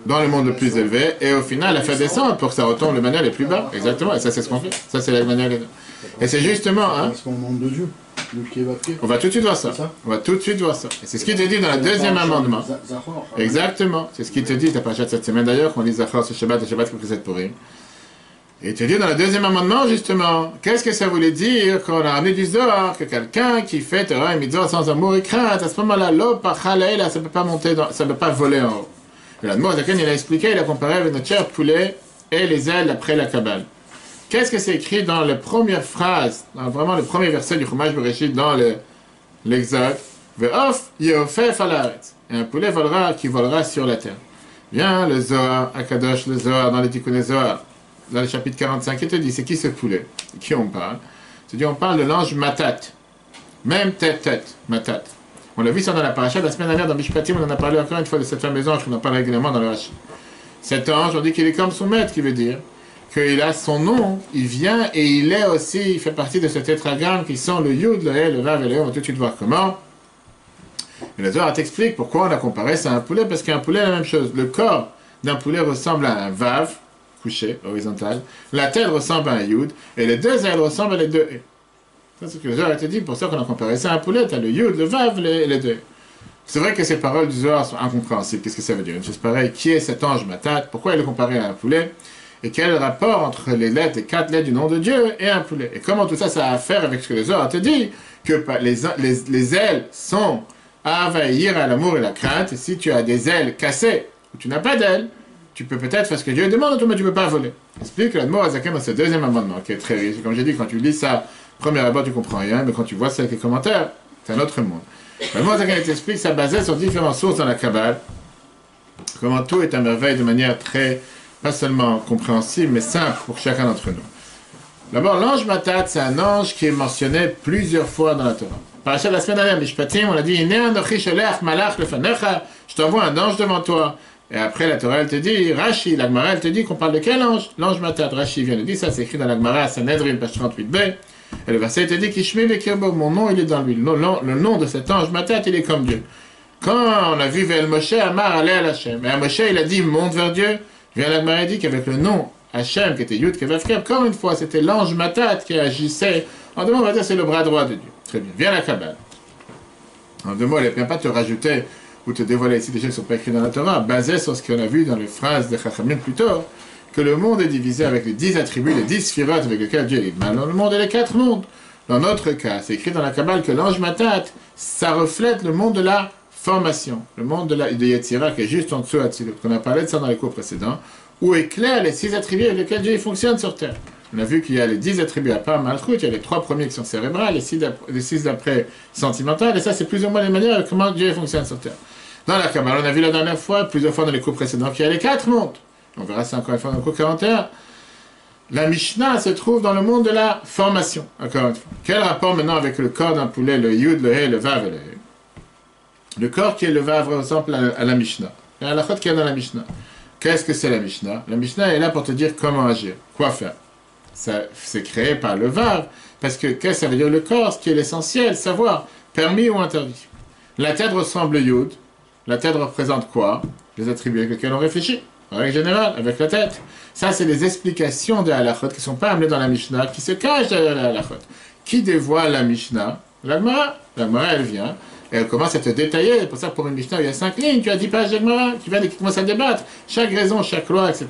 Dans le monde le plus élevé, et au final, la fait descendre pour que ça retombe de manière les plus bas. Exactement, et ça, c'est ce qu'on fait. Ça, c'est la manière. Et c'est justement. Hein, parce qu'on demande de Dieu. On va tout de suite voir ça. On va tout de suite voir ça. Et c'est ce qu'il te dit dans le deuxième amendement. Exactement. C'est ce qu'il te dit, ta parachat cette semaine d'ailleurs, qu'on lit Zachor ce Shabbat, le Shabbat qui pour Purim. Et il te dit dans le deuxième amendement, justement, qu'est-ce que ça voulait dire quand on a ramené du Zohar, que quelqu'un qui fait Torah et Mitzvah sans amour et crainte, à ce moment-là, l'eau par Chalaïla, ça ne peut pas monter, ça ne peut pas voler en haut. Et l'Admor Zaken, il a expliqué, il a comparé avec notre cher poulet et les ailes après la Kabbale. Qu'est-ce que c'est écrit dans la première phrase, dans vraiment le premier verset du Chumash Bereshit dans l'Exode? Ve'of yeofef alaretz. Et un poulet volera qui volera sur la terre. Bien, le Zohar, Akadosh, le Zohar, dans les Tikkun Zohar, dans le chapitre 45, il te dit, c'est qui ce poulet? De qui on parle? C'est-à-dire, on parle de l'ange Matat. Même tête, Matat. On l'a vu ça dans la paracha de la semaine dernière dans Mishpatim, on en a parlé encore une fois de cette fameuse ange qu'on en parle régulièrement dans le Rashi. Cet ange, on dit qu'il est comme son maître, qui veut dire qu'il a son nom, il vient et il est aussi, il fait partie de ce tétragramme qui sont le Yud, le He, le Vav et le He. On va tout de suite voir comment. Et le Zohar t'explique pourquoi on a comparé ça à un poulet, parce qu'un poulet, la même chose. Le corps d'un poulet ressemble à un Vav, couché, horizontal. La tête ressemble à un Yud, et les deux ailes ressemblent à les deux He. C'est ce que le Zohar te dit, pour ça qu'on a comparé ça à un poulet, tu as le Yud, le Vav, les deux. C'est vrai que ces paroles du Zohar sont incompréhensibles. Qu'est-ce que ça veut dire? Une chose pareille, qui est cet ange Matat? Pourquoi il est comparé à un poulet? Et quel est le rapport entre les lettres, les 4 lettres du nom de Dieu et un poulet? Et comment tout ça, ça a à faire avec ce que le Zohar te dit? Que les ailes sont à envahir à l'amour et la crainte. Et si tu as des ailes cassées, ou tu n'as pas d'ailes, tu peux peut-être faire ce que Dieu demande, mais tu ne peux pas voler. Explique l'Admor Azaken dans ce deuxième amendement, qui est très riche. Comme j'ai dit, quand tu lis ça, premier abord, tu comprends rien, mais quand tu vois ça avec les commentaires, c'est un autre monde. L'Admor Azaken t'explique, ça basé sur différentes sources dans la Kabbale, comment tout est à merveille de manière très, pas seulement compréhensible, mais simple pour chacun d'entre nous. D'abord, l'ange Matat, c'est un ange qui est mentionné plusieurs fois dans la Torah. Parachat de la semaine dernière, Mishpatim, on a dit, je t'envoie un ange devant toi. Et après, la Torah, elle te dit, Rashi, la Gemara, elle te dit qu'on parle de quel ange? L'ange Matat. Rashi vient de dire ça, c'est écrit dans la Gemara, Sanhedrin, page 38b. Et le verset te dit, Kishmi vekirbo, mon nom, il est dans lui. Le nom de cet ange Matat, il est comme Dieu. Quand on a vu Vel Moshe, Amar, allez à Hachem. Et Moshe, il a dit, monte vers Dieu. Vient la Gemara, dit qu'avec le nom Hachem, qui était Yud Kevavkev, encore une fois, c'était l'ange Matat qui agissait. En deux mots, on va dire, c'est le bras droit de Dieu. Très bien. Viens la Kabbale. En deux mots, elle ne vient pas te rajouter ou te dévoiler ici des choses qui ne sont pas écrites dans la Torah, basé sur ce qu'on a vu dans les phrases de Chachamim plus tôt, que le monde est divisé avec les 10 attributs, les 10 sphirotes avec lesquels Dieu est. Mais dans le monde et les 4 mondes. Dans notre cas, c'est écrit dans la Kabbale que l'ange Matat, ça reflète le monde de la formation, le monde de Yetzira qui est juste en dessous Atzilut. On a parlé de ça dans les cours précédents, où éclairent les 6 attributs avec lesquels Dieu fonctionne sur Terre. On a vu qu'il y a les 10 attributs à part Malchut, il y a les 3 premiers qui sont cérébrales, les 6 d'après sentimentales, et ça c'est plus ou moins les manières avec comment Dieu fonctionne sur Terre. Dans la Kabbale, on a vu la dernière fois, plusieurs fois dans les cours précédents, qu'il y a les 4 mondes. On verra ça encore une fois dans le cours 41. La Mishnah se trouve dans le monde de la formation, encore une fois. Quel rapport maintenant avec le corps d'un poulet, le Yud, le He, le Vav et le He? Le corps qui est le Vav ressemble à la Mishnah. Et à la chôte qu'il y a dans la Mishnah. Qu'est-ce que c'est la Mishnah? La Mishnah est là pour te dire comment agir, quoi faire. C'est créé par le Vav, parce que qu'est-ce que ça veut dire le corps? Ce qui est l'essentiel, savoir, permis ou interdit. La tête ressemble au Yud. La tête représente quoi? Les attributs avec lesquels on réfléchit. En règle générale, avec la tête. Ça, c'est les explications de la halachot qui ne sont pas amenées dans la Mishnah, qui se cachent derrière la halachot. Qui dévoile la Mishnah? La Gemara. La Gemara, elle vient, et elle commence à te détailler. C'est pour ça que pour une Mishnah, il y a 5 lignes, tu as 10 pages de Gemara, qui viennent et qui commencent à débattre. Chaque raison, chaque loi, etc.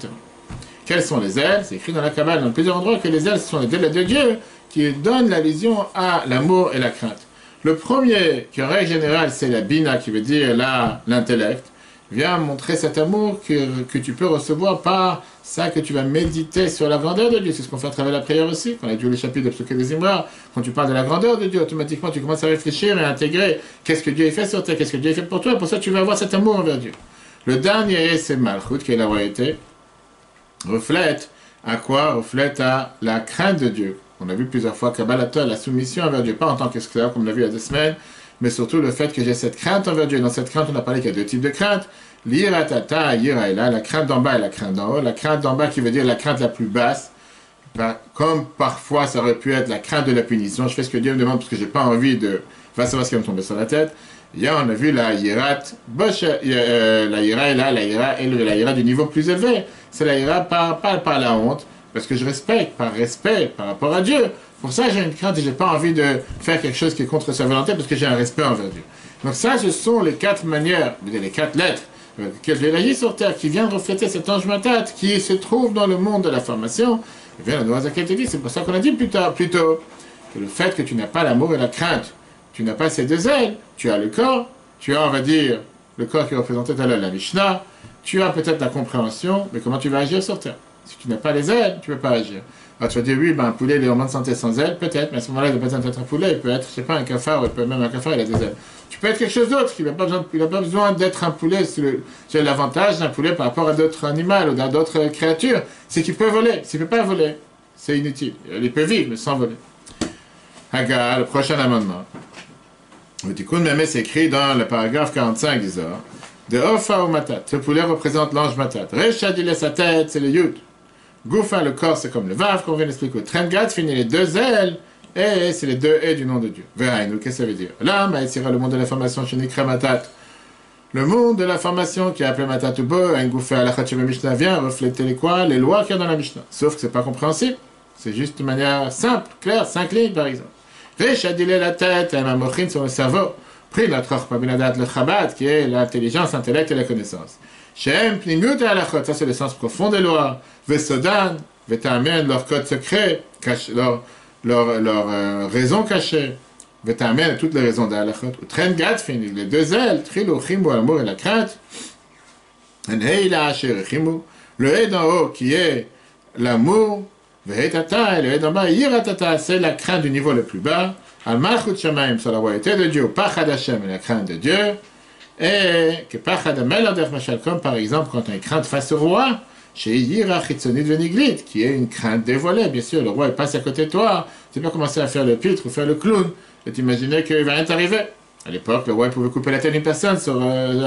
Quelles sont les ailes? C'est écrit dans la Kabbale, dans plusieurs endroits, que les ailes, ce sont les ailes de Dieu, qui donnent l'allusion à l'amour et la crainte. Le premier, qui en règle générale, c'est la Bina, qui veut dire l'intellect, vient montrer cet amour que tu peux recevoir par ça que tu vas méditer sur la grandeur de Dieu. C'est ce qu'on fait à travers la prière aussi. Quand on a lu les chapitres de Psuké des Zimra, quand tu parles de la grandeur de Dieu, automatiquement tu commences à réfléchir et à intégrer qu'est-ce que Dieu a fait sur terre, qu'est-ce que Dieu a fait pour toi. Pour ça, tu vas avoir cet amour envers Dieu. Le dernier, c'est Malchut, qui est la royauté, reflète à quoi? Reflète à la crainte de Dieu. On a vu plusieurs fois Kabbalatol, la soumission envers Dieu, pas en tant qu'esclave, comme on l'a vu il y a 2 semaines, mais surtout le fait que j'ai cette crainte envers Dieu. Dans cette crainte, on a parlé qu'il y a 2 types de crainte. L'iratata, iraïla, la crainte d'en bas et la crainte d'en haut. La crainte d'en bas qui veut dire la crainte la plus basse. Comme parfois ça aurait pu être la crainte de la punition. Je fais ce que Dieu me demande parce que j'ai pas envie de faire savoir ce qui va me tomber sur la tête. Hier, on a vu la irat, la ira et là, la ira du niveau plus élevé. C'est la ira pas par la honte, parce que je respecte, par respect, par rapport à Dieu. Pour ça, j'ai une crainte et j'ai pas envie de faire quelque chose qui est contre sa volonté, parce que j'ai un respect envers Dieu. Donc ça, ce sont les 4 manières, les 4 lettres avec lesquelles j'ai agi sur terre, qui viennent refléter cet ange Matat, qui se trouve dans le monde de la formation. Et bien, la Noazakel te dit, c'est pour ça qu'on a dit plus tôt, que le fait que tu n'as pas l'amour et la crainte, tu n'as pas ces 2 ailes, tu as le corps, tu as, on va dire, le corps qui représentait tout à l'heure la Mishnah, tu as peut-être la compréhension, mais comment tu vas agir sur terre? Si tu n'as pas les ailes, tu ne peux pas agir. Alors tu vas dire, oui, ben, un poulet, il est en bonne santé sans ailes, peut-être, mais à ce moment-là, il n'a pas besoin d'être un poulet, il peut être, je sais pas, un cafard, même un cafard, il a des ailes. Tu peux être quelque chose d'autre, il n'a pas besoin d'être un poulet. C'est l'avantage d'un poulet par rapport à d'autres animaux ou à d'autres créatures, c'est qu'il peut voler. S'il ne peut pas voler, c'est inutile. Il peut vivre, mais sans voler. Hagar, le prochain amendement. Le Tikkun Memé s'écrit dans le paragraphe 45 du Zohar. De Ofa ou Matat. Ce poulet représente l'ange Matat. Reshad, il est sa tête, c'est le Yud. Goufa, le corps, c'est comme le Vav, qu'on vient d'expliquer. Trengat, finit les deux ailes, et c'est les deux et du nom de Dieu. Verainu, qu'est-ce que ça veut dire? Là, Maïsira, le monde de la formation chez Nikra Matat. Le monde de la formation qui est appelé Matat ou Bo, un Goufa, la Chatcheva Mishnah vient refléter les quoi? Les lois qu'il y a dans la Mishnah. Sauf que c'est pas compréhensible. C'est juste de manière simple, claire, 5 lignes par exemple. Reshad, il est la tête, et Mamochin sur le cerveau. Pris la Troch Pabinadat, le Chabad, qui est l'intelligence, l'intellect et la connaissance. Shem, Pnimut et Alachot, ça c'est le sens profond des lois. Vesodan, Vetamen, leur code secret, leur raison cachée. Vetamen, toutes les raisons d'Alachot. Trengat, fini, les deux ailes, Trilo, Chimu, l'amour et la crainte. Enheila, Asher, Chimu. Le hé d'en haut qui est l'amour. Vehetata, et le hé d'en bas, Yiratata, c'est la crainte du niveau le plus bas. Al-Malchut Shamaim, sur la royauté de Dieu, Pachad Hashem, la crainte de Dieu, et que Pachad Ameladef Machal, comme par exemple quand on a une crainte face au roi, chez Yira Chitzonit Veniglit, qui est une crainte dévoilée, bien sûr, le roi il passe à côté de toi, tu peux pas commencer à faire le pitre ou faire le clown, et t'imaginer qu'il va rien t'arriver. À l'époque, le roi pouvait couper la tête d'une personne sur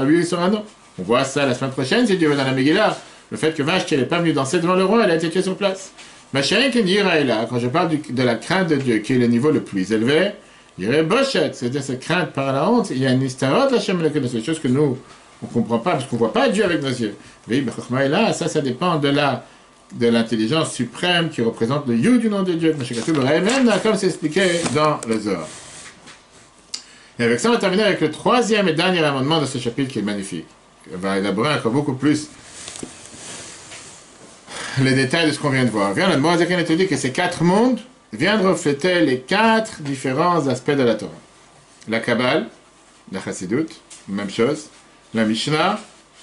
lui sur un autre. On voit ça la semaine prochaine, si Dieu veut dans la Megillah, le fait que Vache, qui n'est pas venu danser devant le roi, elle a été tuée sur place. Quand je parle de la crainte de Dieu, qui est le niveau le plus élevé, il y aurait Bochet, c'est-à-dire cette crainte par la honte, il y a une histarot, c'est des choses que nous, on ne comprend pas, parce qu'on ne voit pas Dieu avec nos yeux. Oui, mais là, ça dépend de l'intelligence suprême qui représente le You du nom de Dieu, comme c'est expliqué dans le Zohar. Et avec ça, on va terminer avec le troisième et dernier amendement de ce chapitre qui est magnifique. On va élaborer encore beaucoup plus les détails de ce qu'on vient de voir. Viens, le Moazakin a dit que ces 4 mondes viennent refléter les 4 différents aspects de la Torah. La Kabbale, la Chassidut, même chose, la Mishnah,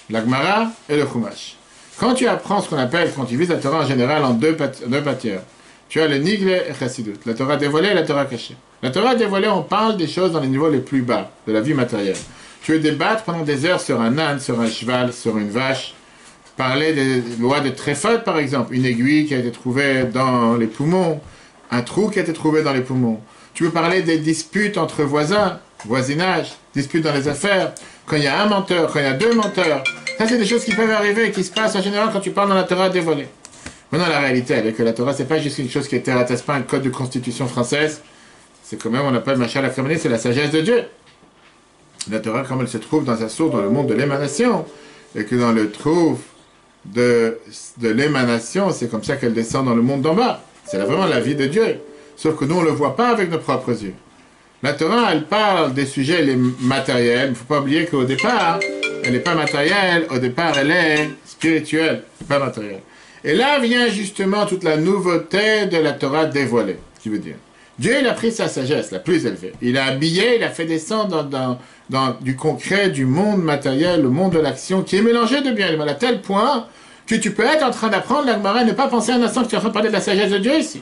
la Gemara et le Chumash. Quand tu apprends ce qu'on appelle, quand tu vises la Torah en général en deux matières, tu as le Nigle et Chassidut, la Torah dévoilée et la Torah cachée. La Torah dévoilée, on parle des choses dans les niveaux les plus bas de la vie matérielle. Tu veux débattre pendant des heures sur un âne, sur un cheval, sur une vache, parler des lois de Tréphot, par exemple, une aiguille qui a été trouvée dans les poumons, un trou qui a été trouvé dans les poumons. Tu veux parler des disputes entre voisins, voisinage, disputes dans les affaires, quand il y a un menteur, quand il y a 2 menteurs. Ça, c'est des choses qui peuvent arriver et qui se passent en général quand tu parles dans la Torah dévoilée. Maintenant, la réalité, elle est que la Torah, c'est pas juste une chose qui est terre à terre, c'est pas un code de constitution française. C'est quand même, on appelle Machal Akramani, c'est la sagesse de Dieu. La Torah, comme elle se trouve dans sa source, dans le monde de l'émanation, et que dans le trouve de l'émanation, c'est comme ça qu'elle descend dans le monde d'en bas. C'est vraiment la vie de Dieu. Sauf que nous, on ne le voit pas avec nos propres yeux. La Torah, elle parle des sujets les matériels. Il ne faut pas oublier qu'au départ, elle n'est pas matérielle. Au départ, elle est spirituelle, pas matérielle. Et là vient justement toute la nouveauté de la Torah dévoilée. Ce qui veut dire, Dieu, il a pris sa sagesse, la plus élevée. Il a habillé, il a fait descendre dans du concret, du monde matériel, le monde de l'action, qui est mélangé de bien et de mal, à tel point que tu peux être en train d'apprendre la Gemara et ne pas penser un instant que tu es en train de parler de la sagesse de Dieu ici.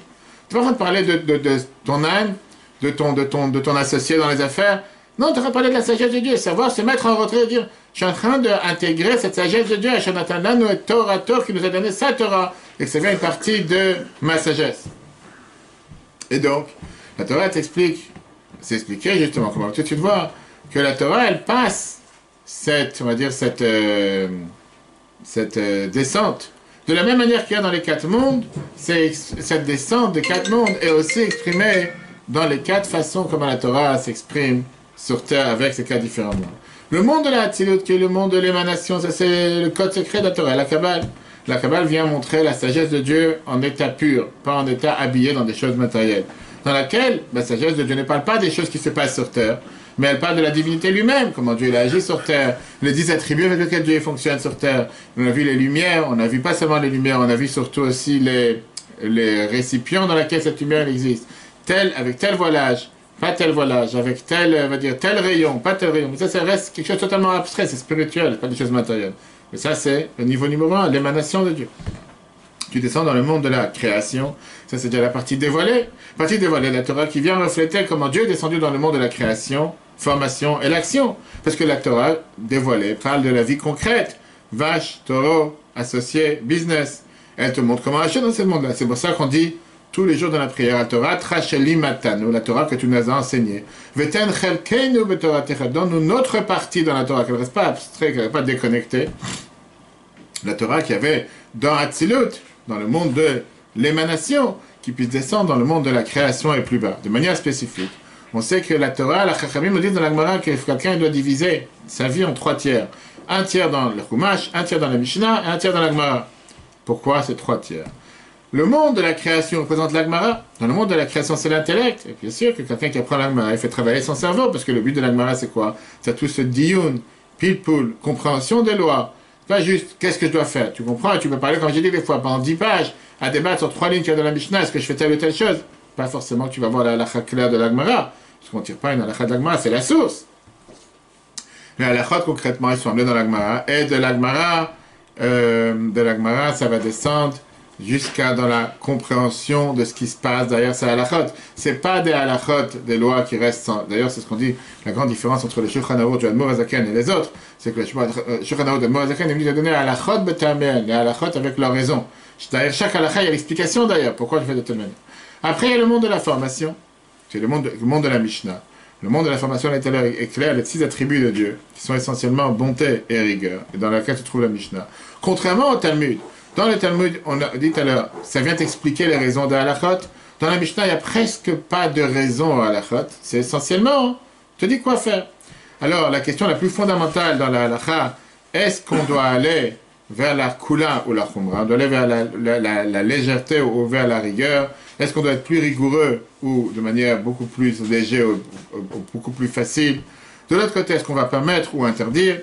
Tu es en train de parler de ton âne, de ton associé dans les affaires. Non, tu es en train de parler de la sagesse de Dieu, savoir se mettre en retrait et dire, je suis en train d'intégrer cette sagesse de Dieu, Shanatananu et Torah qui nous a donné sa Torah, et que ça vient une partie de ma sagesse. Et donc, la Torah t'explique, c'est expliqué justement, comment tu vas voir, que la Torah, elle passe cette descente. De la même manière qu'il y a dans les 4 mondes, cette descente des 4 mondes est aussi exprimée dans les 4 façons comment la Torah s'exprime sur terre avec ces 4 différents mondes. Le monde de la Hatzilut, qui est le monde de l'émanation, ça c'est le code secret de la Torah, la Kabbale. La Kabbale vient montrer la sagesse de Dieu en état pur, pas en état habillé dans des choses matérielles. Dans laquelle la sagesse de Dieu ne parle pas des choses qui se passent sur terre, mais elle parle de la divinité lui-même, comment Dieu il a agi sur terre, les 10 attributs avec lesquels Dieu fonctionne sur terre. On a vu les lumières, on a vu pas seulement les lumières, on a vu surtout aussi les récipients dans lesquels cette lumière existe. Avec tel voilage, pas tel voilage, avec tel rayon, pas tel rayon. Mais ça reste quelque chose de totalement abstrait, c'est spirituel, pas des choses matérielles. Mais ça, c'est le niveau numéro 1, l'émanation de Dieu. Tu descends dans le monde de la création. Ça, c'est déjà la partie dévoilée. Partie dévoilée, la Torah qui vient refléter comment Dieu est descendu dans le monde de la création, formation et l'action. Parce que la Torah dévoilée parle de la vie concrète. Vache, taureau, associé, business. Elle te montre comment agir dans ce monde-là. C'est pour ça qu'on dit tous les jours dans la prière, la Torah, Tracheli Matanu, la Torah que tu nous as enseignée. Veten Chelkeinu Betoratecha, donne-nous notre partie dans la Torah, qu'elle ne reste pas abstraite, qu'elle ne reste pas déconnectée. La Torah qui avait dans Hatzilut, dans le monde de l'émanation, qui puisse descendre dans le monde de la création et plus bas, de manière spécifique. On sait que la Torah, la Chachamim nous dit dans la Gemara que quelqu'un doit diviser sa vie en 3 tiers. Un tiers dans le Chumash, un tiers dans la Mishnah et un tiers dans la Gemara. Pourquoi ces 3 tiers? Le monde de la création représente la Gemara. Dans le monde de la création, c'est l'intellect. Et bien sûr que quelqu'un qui apprend la Gemara, il fait travailler son cerveau, parce que le but de la Gemara, c'est quoi? C'est tout ce diyun, pilpul, compréhension des lois. Pas juste, qu'est-ce que je dois faire? Tu comprends? Et tu peux parler, comme j'ai dit des fois, pendant 10 pages, à débattre sur 3 lignes qu'il y a dans la Mishnah, est-ce que je fais telle ou telle chose? Pas forcément que tu vas voir la halakha claire de la Gemara, parce qu'on ne tire pas une halakha de la Gemara, c'est la source. Les halakhot, concrètement, ils sont amenés dans la Gemara, et de la Gemara, ça va descendre jusqu'à dans la compréhension de ce qui se passe derrière ces halakhot. C'est pas des halakhot, des lois qui restent sans... D'ailleurs, c'est ce qu'on dit, la grande différence entre le Shulchan Aruch du Admor Hazaken et les autres, c'est que le Shulchan Aruch du Admor Hazaken est venu donner halakhot betamel, les halakhot avec leur raison. Derrière chaque halakha, il y a l'explication d'ailleurs, pourquoi je fais de telle manière. Après, il y a le monde de la formation, c'est le monde de la Mishnah. Le monde de la formation est clair, les 6 attributs de Dieu, qui sont essentiellement bonté et rigueur, et dans laquelle se trouve la Mishnah. Contrairement au Talmud, dans le Talmud, on a dit tout à l'heure, ça vient t'expliquer les raisons de halachot. Dans la Mishnah, il n'y a presque pas de raison à halachot. C'est essentiellement, te dit quoi faire. Alors, la question la plus fondamentale dans la halacha, est-ce qu'on doit aller vers la kula ou la chumra? On doit aller vers la légèreté ou vers la rigueur? Est-ce qu'on doit être plus rigoureux ou de manière beaucoup plus légère ou beaucoup plus facile? De l'autre côté, est-ce qu'on va permettre ou interdire?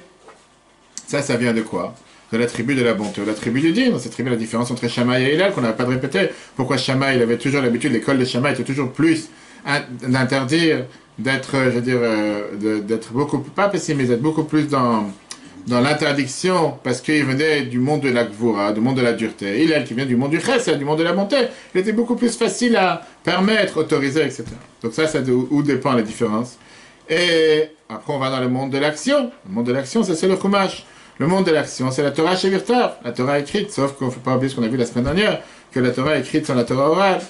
Ça vient de quoi? De l'attribut de la bonté, ou l'attribut du din. On s'est attribué la différence entre Shammai et Hillel, qu'on n'avait pas de répéter. Pourquoi Shammai, il avait toujours l'habitude, l'école de Shammai était toujours plus d'interdire, d'être, d'être beaucoup plus, pas pessimiste, d'être beaucoup plus dans l'interdiction, parce qu'il venait du monde de la gvura, du monde de la dureté. Hillel, qui vient du monde du chesed, du monde de la bonté, il était beaucoup plus facile à permettre, autoriser, etc. Donc ça où dépend la différence. Et après, on va dans le monde de l'action. Le monde de l'action, c'est le Chumash. Le monde de l'action, c'est la Torah chez Virtav, la Torah écrite, sauf qu'il ne faut pas oublier ce qu'on a vu la semaine dernière, que la Torah écrite sans la Torah orale.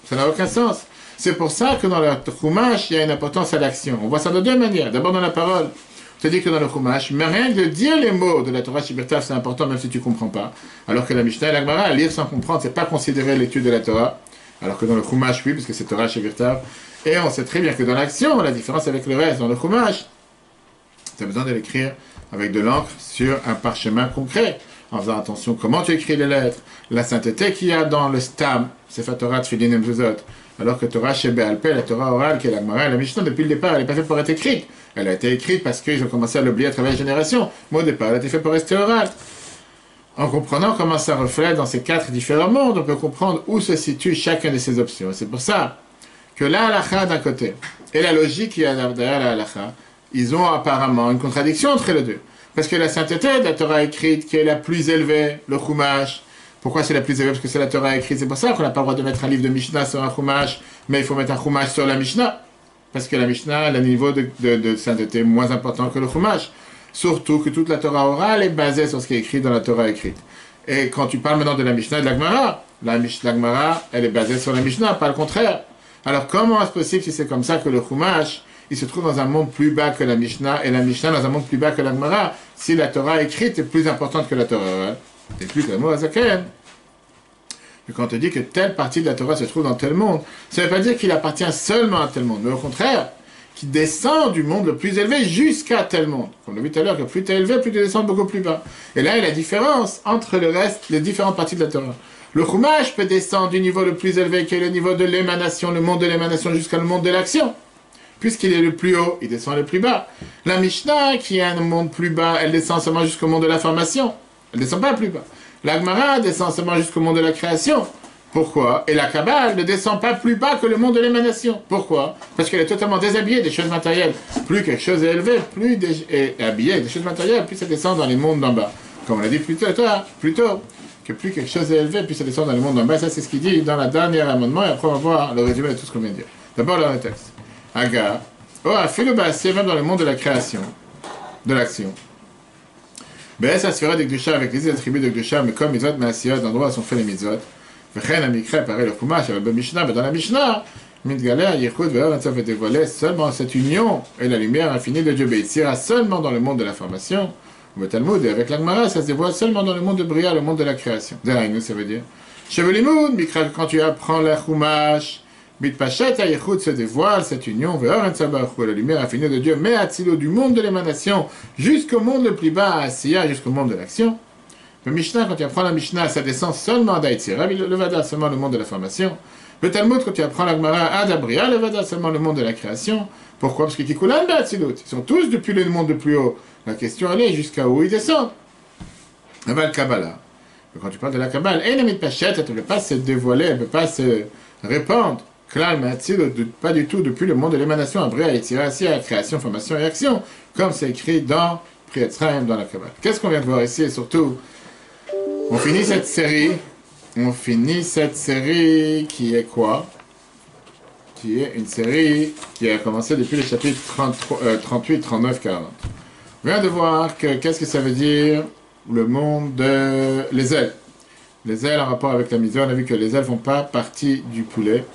Ça n'a aucun sens. C'est pour ça que dans le Chumash, il y a une importance à l'action. On voit ça de 2 manières. D'abord dans la parole. Je te dis que dans le Chumash, mais rien de dire les mots de la Torah chez Virtav, c'est important même si tu ne comprends pas. Alors que la Mishnah et la Gemara, à lire sans comprendre, c'est pas considérer l'étude de la Torah. Alors que dans le Chumash, oui, parce que c'est Torah chez Virtav. Et on sait très bien que dans l'action, la différence avec le reste, dans le Chumash, tu as besoin de l'écrire avec de l'encre sur un parchemin concret, en faisant attention comment tu écris les lettres, la sainteté qu'il y a dans le stam, Sefer Torah, Tfilin et Mezuzot, alors que Torah chez Be'al Peh, la Torah orale, qui est la Gemara et la Mishnah, depuis le départ, elle n'est pas faite pour être écrite. Elle a été écrite parce qu'ils ont commencé à l'oublier à travers les générations. Mais au départ, elle a été faite pour rester orale. En comprenant comment ça reflète dans ces 4 différents mondes, on peut comprendre où se situe chacune de ces options. C'est pour ça que la halakha d'un côté et la logique qui est derrière la halakha, ils ont apparemment une contradiction entre les deux. Parce que la sainteté de la Torah écrite, qui est la plus élevée, le Chumash. Pourquoi c'est la plus élevée? Parce que c'est la Torah écrite. C'est pour ça qu'on n'a pas le droit de mettre un livre de Mishnah sur un Chumash, mais il faut mettre un Chumash sur la Mishnah. Parce que la Mishnah a un niveau de sainteté moins important que le Chumash. Surtout que toute la Torah orale est basée sur ce qui est écrit dans la Torah écrite. Et quand tu parles maintenant de la Mishnah et de la Gemara, la Gemara, elle est basée sur la Mishnah, pas le contraire. Alors comment est-ce possible si c'est comme ça que le Chumash, il se trouve dans un monde plus bas que la Mishnah, et la Mishnah dans un monde plus bas que la Gemara, si la Torah écrite est plus importante que la Torah orale, et plus que le mot Hazaken. Et quand on te dit que telle partie de la Torah se trouve dans tel monde, ça ne veut pas dire qu'il appartient seulement à tel monde, mais au contraire, qu'il descend du monde le plus élevé jusqu'à tel monde. Comme on l'a vu tout à l'heure, que plus tu es élevé, plus tu descends beaucoup plus bas. Et là, il y a la différence entre le reste, les différentes parties de la Torah. Le Chumash peut descendre du niveau le plus élevé, qui est le niveau de l'émanation, le monde de l'émanation, jusqu'à le monde de l'action. Puisqu'il est le plus haut, il descend le plus bas. La Mishnah, qui a un monde plus bas, elle descend seulement jusqu'au monde de la formation. Elle ne descend pas plus bas. La Gemara descend seulement jusqu'au monde de la création. Pourquoi? Et la Kabbale ne descend pas plus bas que le monde de l'émanation. Pourquoi? Parce qu'elle est totalement déshabillée des choses matérielles. Plus quelque chose est élevé, plus est habillé des choses matérielles, plus ça descend dans les mondes d'en bas. Comme on l'a dit plus tôt, que plus quelque chose est élevé, plus ça descend dans le monde en bas. Ça, c'est ce qu'il dit dans le dernier amendement, et après on va voir le résumé de tout ce qu'on vient de dire. D'abord, dans le texte. Agar, même dans le monde de la création, de l'action. Ça se fera des Gdusha avec les attributs de Gdusha, mais comme mitzvot Maasiyot, d'endroits où sont faits les mitzvot. V'chen amikra, pareil le Chumash, avec le Mishnah, mais dans la Mishnah, Mitgaleh, Yichud, Ve'or, ça fait dévoiler seulement cette union et la lumière infinie de Dieu. Be'etzira, seulement dans le monde de la formation. Le Talmud, et avec l'Agmara, ça se dévoile seulement dans le monde de Bria, le monde de la création. Zeraïnou, ça veut dire. Chevelimoud, Mikra, quand tu apprends la Chumash, Bitpachet, Yichud se dévoile cette union, Ve'or, la lumière infinie de Dieu, mais Atzilo, du monde de l'émanation jusqu'au monde le plus bas, Asiya, jusqu'au monde de l'action. Le Mishnah, quand tu apprends la Mishnah, ça descend seulement d'Aïtzira, le Vada, seulement le monde de la formation. Le Talmud, quand tu apprends la Gemara, Adabria, le Vada, seulement le monde de la création. Pourquoi? Parce que Kikulan Ba'atzilut, ils sont tous depuis le monde le plus haut. La question, elle est jusqu'à où ils descendent. Aval Kabbalah. Quand tu parles de la Kabbalah, elle ne peut pas se dévoiler, elle ne peut pas se répandre. Klal Ba'atzilut, pas du tout depuis le monde de l'émanation, Abria, Aïtzira, Asiya, création, formation et action, comme c'est écrit dans Prietzraim, dans la Kabbalah. Qu'est-ce qu'on vient de voir ici? Et surtout, on finit cette série qui est quoi? Qui est une série qui a commencé depuis le chapitre 38, 39, 40. On vient de voir que qu'est-ce que ça veut dire le monde de les ailes. Les ailes en rapport avec la misère, on a vu que les ailes ne font pas partie du poulet.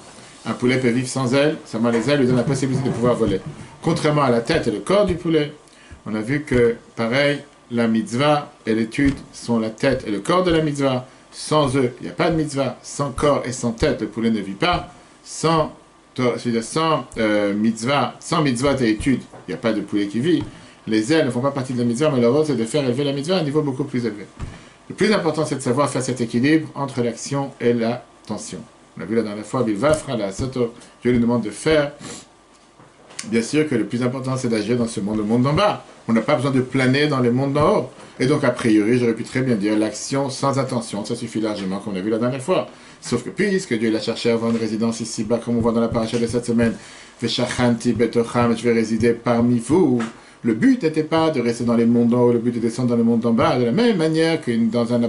Un poulet peut vivre sans ailes, seulement les ailes lui donnent la possibilité de pouvoir voler. Contrairement à la tête et le corps du poulet, on a vu que, pareil, la mitzvah et l'étude sont la tête et le corps de la mitzvah. Sans eux, il n'y a pas de mitzvah. Sans corps et sans tête, le poulet ne vit pas. Sans mitzvah et étude, il n'y a pas de poulet qui vit. Les ailes ne font pas partie de la mitzvah, mais leur rôle, c'est de faire élever la mitzvah à un niveau beaucoup plus élevé. Le plus important, c'est de savoir faire cet équilibre entre l'action et la tension. On a vu la dernière fois, Bilvafra, la Soto, Dieu lui demande de faire. Bien sûr que le plus important, c'est d'agir dans ce monde, le monde d'en bas. On n'a pas besoin de planer dans les mondes d'en haut. Et donc, a priori, j'aurais pu très bien dire l'action sans attention, ça suffit largement, comme on a vu la dernière fois. Sauf que puisque Dieu l'a cherché à avoir une résidence ici-bas, comme on voit dans la paracha de cette semaine, Veshachanti betocham, je vais résider parmi vous. Le but n'était pas de rester dans les mondes d'en haut, le but de descendre dans le monde d'en bas, de la même manière que dans un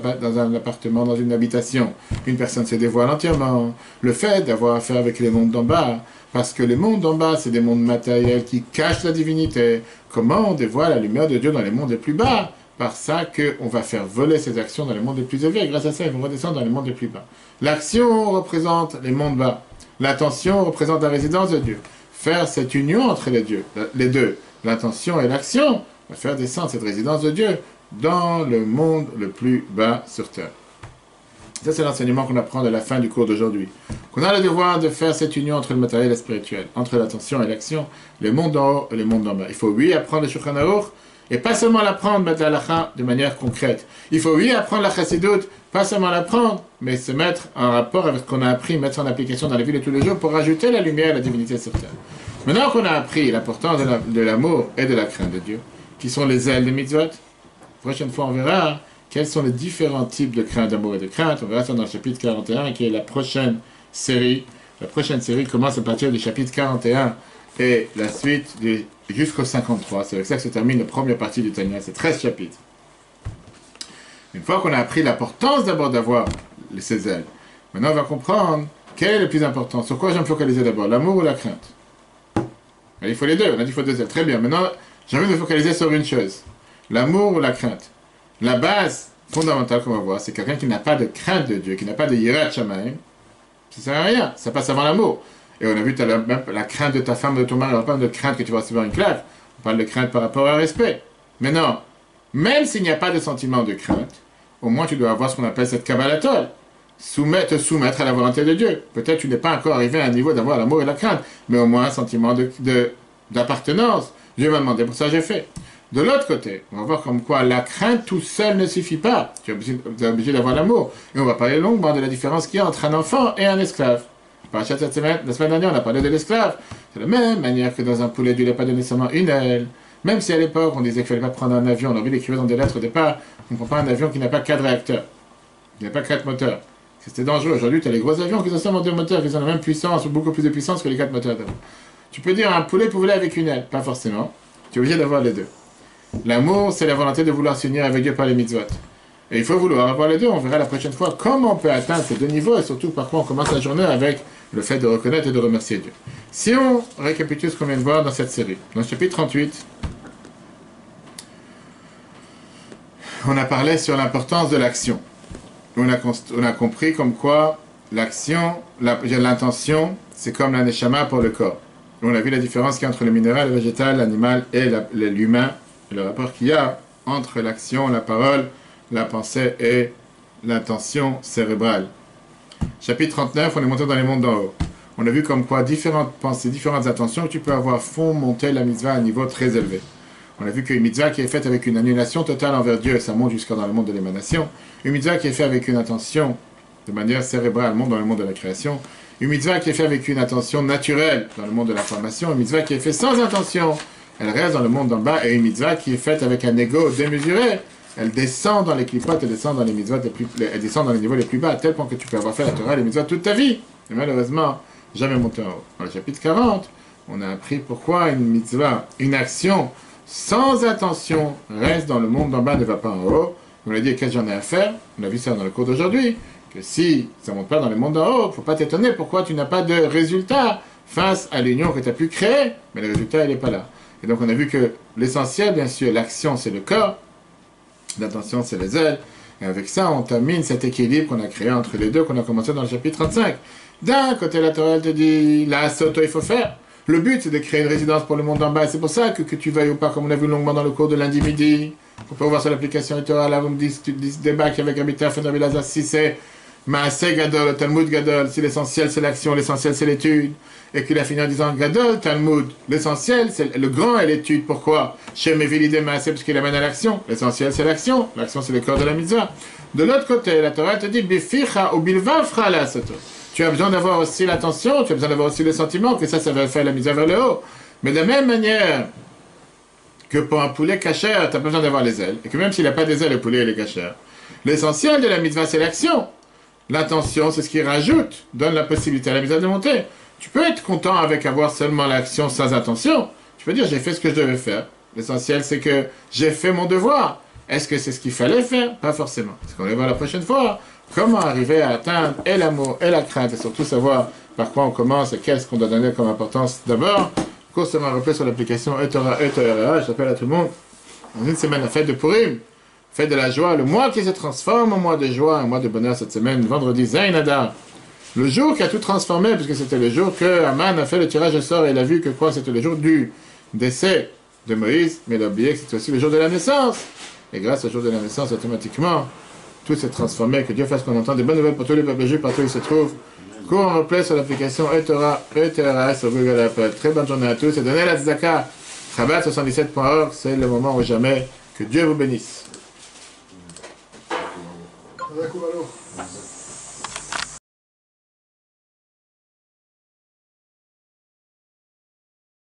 appartement, dans une habitation, une personne se dévoile entièrement. Le fait d'avoir affaire avec les mondes d'en bas, parce que les mondes d'en bas, c'est des mondes matériels qui cachent la divinité. Comment on dévoile la lumière de Dieu dans les mondes les plus bas? Par ça qu'on va faire voler ses actions dans les mondes les plus élevés. Grâce à ça, ils vont redescendre dans les mondes les plus bas. L'action représente les mondes bas. L'attention représente la résidence de Dieu. Faire cette union entre les deux, l'intention et l'action, va faire descendre cette résidence de Dieu dans le monde le plus bas sur terre. Ça, c'est l'enseignement qu'on apprend de la fin du cours d'aujourd'hui. Qu'on a le devoir de faire cette union entre le matériel et le spirituel, entre l'attention et l'action, les mondes d'en haut et les mondes d'en bas. Il faut, oui, apprendre le Shulchan Aruch, et pas seulement l'apprendre de manière concrète. Il faut, oui, apprendre la Chassidut, pas seulement l'apprendre, mais se mettre en rapport avec ce qu'on a appris, mettre en application dans la vie de tous les jours pour rajouter la lumière et la divinité sur terre. Maintenant qu'on a appris l'importance de l'amour et de la crainte de Dieu, qui sont les ailes des mitzvot, prochaine fois on verra quels sont les différents types de crainte, d'amour et de crainte. On verra ça dans le chapitre 41, qui est la prochaine série. La prochaine série commence à partir du chapitre 41 et la suite jusqu'au 53. C'est avec ça que se termine la première partie du Tanya. C'est 13 chapitres. Une fois qu'on a appris l'importance d'abord d'avoir ces ailes, maintenant on va comprendre quel est le plus important. Sur quoi je vais me focaliser d'abord, l'amour ou la crainte? Il faut les deux. On a dit qu'il faut deux ailes. Très bien. Maintenant, j'ai envie de me focaliser sur une chose. L'amour ou la crainte? La base fondamentale qu'on va voir, c'est quelqu'un qui n'a pas de crainte de Dieu, qui n'a pas de yirat shamayim. Ça ne sert à rien, ça passe avant l'amour. Et on a vu tout à l'heure, même la crainte de ta femme ou de ton mari, on ne parle pas de crainte que tu vas recevoir une claque, on parle de crainte par rapport au respect. Mais non, même s'il n'y a pas de sentiment de crainte, au moins tu dois avoir ce qu'on appelle cette kabbalatol, te soumettre à la volonté de Dieu. Peut-être tu n'es pas encore arrivé à un niveau d'avoir l'amour et la crainte, mais au moins un sentiment d'appartenance. Dieu m'a demandé, pour ça j'ai fait. De l'autre côté, on va voir comme quoi la crainte tout seul ne suffit pas. Tu es obligé d'avoir l'amour. Et on va parler longuement de la différence qu'il y a entre un enfant et un esclave. La semaine dernière, on a parlé de l'esclave. C'est de la même manière que dans un poulet, Dieu n'a pas donné seulement une aile. Même si à l'époque, on disait qu'il ne fallait pas prendre un avion, on a envie d'écrire dans des lettres au départ, on ne prend pas un avion qui n'a pas 4 réacteurs, qui n'a pas 4 moteurs. C'était dangereux. Aujourd'hui, tu as les gros avions qui ont seulement 2 moteurs, qui ont la même puissance, ou beaucoup plus de puissance que les 4 moteurs d'avant. Tu peux dire un poulet peut voler avec une aile. Pas forcément. Tu es obligé d'avoir les deux. L'amour, c'est la volonté de vouloir s'unir avec Dieu par les mitzvot. Et il faut vouloir avoir les deux. On verra la prochaine fois comment on peut atteindre ces deux niveaux et surtout par quoi on commence la journée avec le fait de reconnaître et de remercier Dieu. Si on récapitule ce qu'on vient de voir dans cette série, dans le chapitre 38, on a parlé sur l'importance de l'action. On a compris comme quoi l'action, l'intention, c'est comme la neshama pour le corps. On a vu la différence qu'il y a entre le minéral, le végétal, l'animal et l'humain, et le rapport qu'il y a entre l'action, la parole, la pensée et l'intention cérébrale. Chapitre 39, on est monté dans les mondes d'en haut. On a vu comme quoi différentes pensées, différentes intentions que tu peux avoir font monter la mitzvah à un niveau très élevé. On a vu qu'une mitzvah qui est faite avec une annulation totale envers Dieu, ça monte jusqu'à dans le monde de l'émanation. Une mitzvah qui est faite avec une intention de manière cérébrale, monte dans le monde de la création. Une mitzvah qui est faite avec une intention naturelle dans le monde de la formation. Une mitzvah qui est faite sans intention, elle reste dans le monde d'en bas. Et une mitzvah qui est faite avec un ego démesuré, elle descend dans les clipotes, elle descend dans les mitzvahs elle descend dans les niveaux les plus bas, à tel point que tu peux avoir fait la Torah et les mitzvahs toute ta vie. Et malheureusement, jamais monté en haut. Dans le chapitre 40, on a appris pourquoi une mitzvah, une action sans attention reste dans le monde d'en bas, ne va pas en haut. On a dit, qu'est-ce que j'en ai à faire? On a vu ça dans le cours d'aujourd'hui, que si ça ne monte pas dans le monde d'en haut, il ne faut pas t'étonner pourquoi tu n'as pas de résultat face à l'union que tu as pu créer, mais le résultat, il n'est pas là. Et donc on a vu que l'essentiel, bien sûr, l'action, c'est le corps, l'attention, c'est les ailes, et avec ça, on termine cet équilibre qu'on a créé entre les deux, qu'on a commencé dans le chapitre 35. D'un côté, la Torah, elle te dit, là, soto, il faut faire. Le but, c'est de créer une résidence pour le monde en bas. C'est pour ça que tu veuilles ou pas, comme on a vu longuement dans le cours de lundi midi, on peut voir sur l'application Torah, là, vous me dites, tu débat avec Rabbi Fendavid Lazar, si c'est Maaseh Gadol, Talmud Gadol, si l'essentiel c'est l'action, l'essentiel c'est l'étude, et qu'il a fini en disant Gadol, Talmud, l'essentiel c'est le grand et l'étude. Pourquoi? Chez Mevilide Maaseh, parce qu'il amène à l'action. L'essentiel c'est l'action. L'action c'est le corps de la mitzvah. De l'autre côté, la Torah te dit Bificha ou Bilvafra la soto. Tu as besoin d'avoir aussi l'attention, tu as besoin d'avoir aussi le sentiment, que ça va faire la mise vers le haut. Mais de la même manière que pour un poulet cachère, tu as besoin d'avoir les ailes, et que même s'il n'a pas des ailes, le poulet il est cachère. L'essentiel de la mitzvah, c'est l'action. L'intention, c'est ce qui rajoute, donne la possibilité à la mitzvah de monter. Tu peux être content avec avoir seulement l'action sans attention. Tu peux dire, j'ai fait ce que je devais faire. L'essentiel, c'est que j'ai fait mon devoir. Est-ce que c'est ce qu'il fallait faire? Pas forcément. Parce qu'on va voir la prochaine fois. Comment arriver à atteindre et l'amour et la crainte, et surtout savoir par quoi on commence et qu'est-ce qu'on doit donner comme importance d'abord. Cours seulement repris sur l'application Etora. J'appelle à tout le monde dans une semaine la fête de Purim, fête de la joie, le mois qui se transforme en mois de joie, un mois de bonheur cette semaine, vendredi Zayin Adar. Le jour qui a tout transformé, puisque c'était le jour que Aman a fait le tirage au sort et il a vu que quoi, c'était le jour du décès de Moïse, mais il a oublié que c'était aussi le jour de la naissance. Et grâce au jour de la naissance, automatiquement, tout s'est transformé, que Dieu fasse qu'on entende des bonnes nouvelles pour tous les peuples juifs partout où ils se trouvent. Cours en replay sur l'application Etora sur Google Apple. Très bonne journée à tous et donnez la tzedaka. Chabad77.org, c'est le moment ou jamais. Que Dieu vous bénisse.